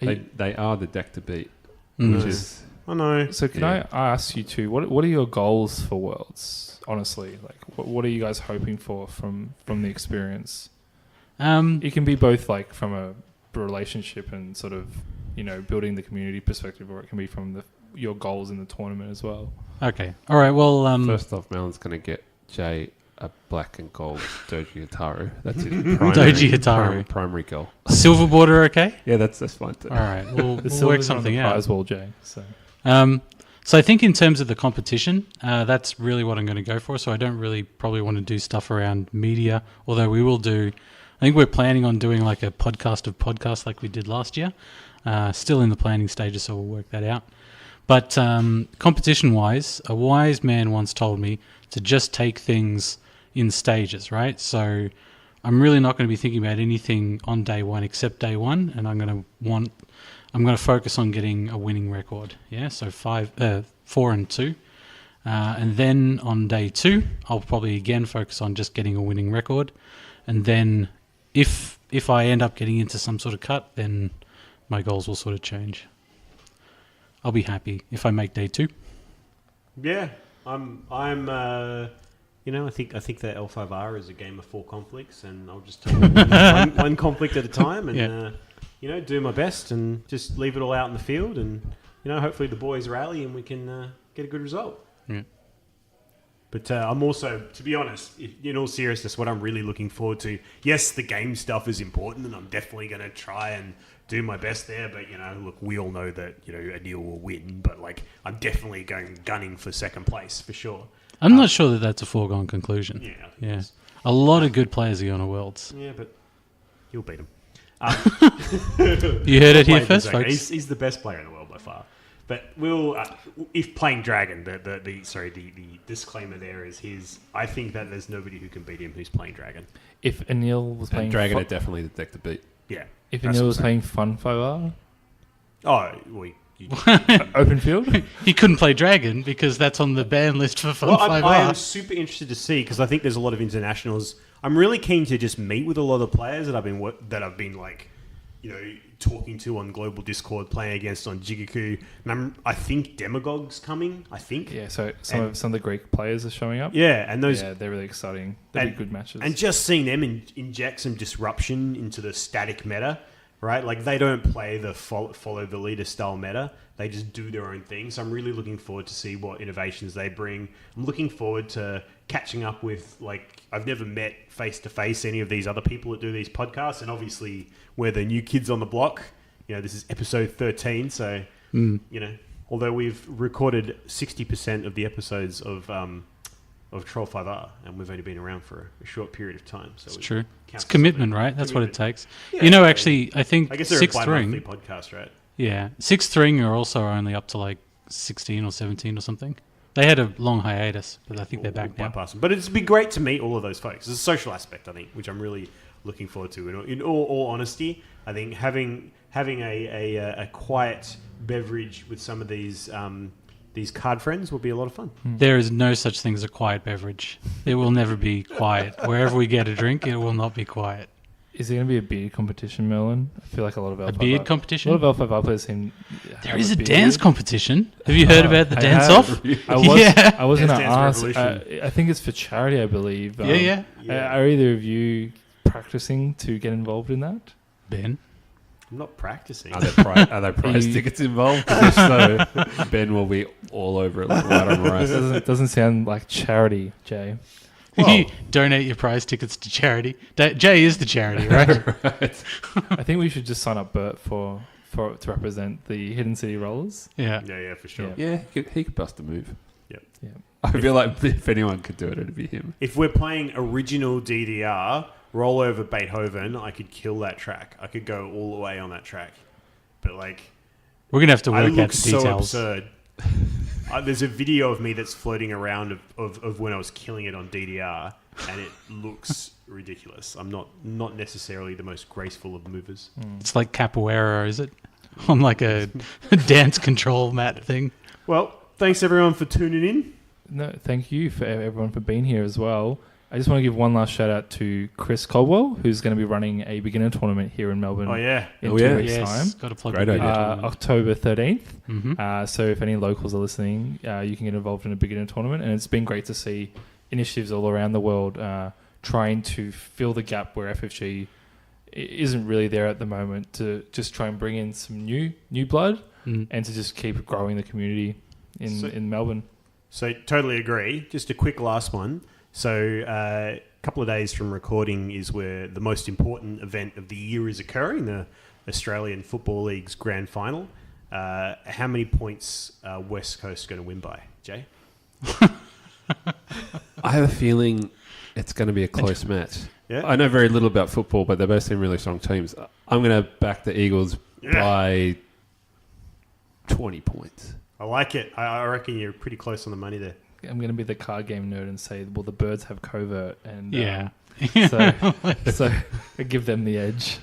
They are the deck to beat, Mm. which is... I know. So can I ask you two, what are your goals for Worlds? Honestly, like what are you guys hoping for from the experience? It can be both like from a relationship and sort of, building the community perspective, or it can be from your goals in the tournament as well. Okay. All right. Well, first off, Merlin's going to get Jay a black and gold Doji Hitaru. That's his Doji Hitaru. Primary goal. Silver border, okay? Yeah, that's fine too. All right. We'll work silver's something on the out. prize wall, Jay. So I think in terms of the competition, that's really what I'm going to go for. So I don't really probably want to do stuff around media, although we will do. I think we're planning on doing like a podcast of podcasts like we did last year. Still in the planning stages, so we'll work that out. But competition-wise, a wise man once told me to just take things in stages, right? So I'm really not going to be thinking about anything on day one except day one, and I'm going to focus on getting a winning record. Yeah, so 4-2, and then on day two, I'll probably again focus on just getting a winning record, and then if I end up getting into some sort of cut, then my goals will sort of change. I'll be happy if I make day two. Yeah, I'm. I think that L5R is a game of 4 conflicts, and I'll just take one conflict at a time, and do my best, and just leave it all out in the field, and hopefully the boys rally, and we can get a good result. Yeah. But I'm also, to be honest, in all seriousness, what I'm really looking forward to, yes, the game stuff is important, and I'm definitely going to try and do my best there. But, look, we all know that, Anil will win. But, I'm definitely gunning for second place, for sure. I'm not sure that that's a foregone conclusion. Yeah. I think Yeah. it is. A lot of good players are going to Worlds. Yeah, but you'll beat him. You heard it here first, folks. He's the best player in the world by far. But we'll, if playing Dragon, the disclaimer there is I think that there's nobody who can beat him who's playing Dragon. If Anil was playing Dragon are definitely the deck to beat. Yeah. if Anil was playing Fun Fire, open field, He couldn't play Dragon because that's on the ban list for Fun 5R. I'm super interested to see because I think there's a lot of internationals. I'm really keen to just meet with a lot of players that I've been like, talking to on global Discord, playing against on Jigaku, and I think Demagog's coming. I think. yeah. So some of the Greek players are showing up. Yeah, and those. Yeah, they're really exciting. They'll be good matches. And just seeing them inject some disruption into the static meta, right? Like they don't play the follow the leader style meta. They just do their own thing. So I'm really looking forward to see what innovations they bring. I'm looking forward to catching up with, I've never met face-to-face any of these other people that do these podcasts. And obviously, we're the new kids on the block. This is episode 13. So, although we've recorded 60% of the episodes of Troll 5R, and we've only been around for a short period of time. So it's true. It's commitment, right? That's what it takes. Yeah, actually, I think I guess they're Sixth a Ring podcast, right? Yeah, Sixth Ring are also only up to 16 or 17 or something. They had a long hiatus, but I think they're back now. But it'd be great to meet all of those folks. There's a social aspect, I think, which I'm really looking forward to. In all honesty, I think having a quiet beverage with some of these card friends will be a lot of fun. There is no such thing as a quiet beverage. It will never be quiet. Wherever we get a drink, it will not be quiet. Is there going to be a beard competition, Merlin? I feel like a lot of L5R... A beard competition? A lot of L5R players seem... There is a dance competition. Have you heard about the dance-off? I was going to Dance ask... I think it's for charity, I believe. Yeah. Are either of you practicing to get involved in that? Ben? I'm not practicing. Are there prize tickets involved? If so, Ben will be all over it like right on rice. Doesn't sound like charity, Jay. You donate your prize tickets to charity. Jay is the charity, right? Right. I think we should just sign up Bert to represent the Hidden City Rollers. Yeah. Yeah, for sure. Yeah, he could bust a move. Yep. Yeah. I feel like if anyone could do it, it'd be him. If we're playing original DDR, roll over Beethoven, I could kill that track. I could go all the way on that track. But we're going to have to I work look out the so details. absurd. There's a video of me that's floating around of when I was killing it on DDR, and it looks ridiculous. I'm not necessarily the most graceful of movers. It's like capoeira, is it? On a dance control mat thing. Well, thanks everyone for tuning in. No, thank you for everyone for being here as well. I just want to give one last shout out to Chris Caldwell, who's going to be running a beginner tournament here in Melbourne. Oh yeah, in 2 weeks' Yes, time. got to plug Great the idea. October 13th. Mm-hmm. So if any locals are listening, you can get involved in a beginner tournament. And it's been great to see initiatives all around the world trying to fill the gap where FFG isn't really there at the moment, to just try and bring in some new blood and to just keep growing the community in Melbourne. So totally agree. Just a quick last one. So a couple of days from recording is where the most important event of the year is occurring, the Australian Football League's grand final. How many points West Coast going to win by, Jay? I have a feeling it's going to be a close match. Yeah? I know very little about football, but they both seem really strong teams. I'm going to back the Eagles by 20 points. I like it. I reckon you're pretty close on the money there. I'm going to be the card game nerd and say, well, the Birds have covert, and so I give them the edge.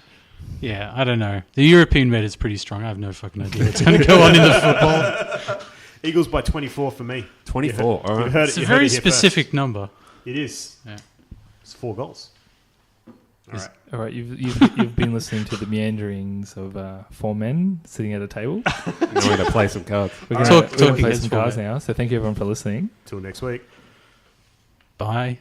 Yeah, I don't know. The European meta is pretty strong. I have no fucking idea what's going to go on in the football. Eagles by 24 for me. 24, all right. It's a very specific number. It is. Yeah. It's 4 goals. All right, you've been listening to the meanderings of 4 men sitting at a table. We're going to play some cards. We're going to Talking play as some 4 cards men. now. So thank you everyone for listening. Till next week. Bye.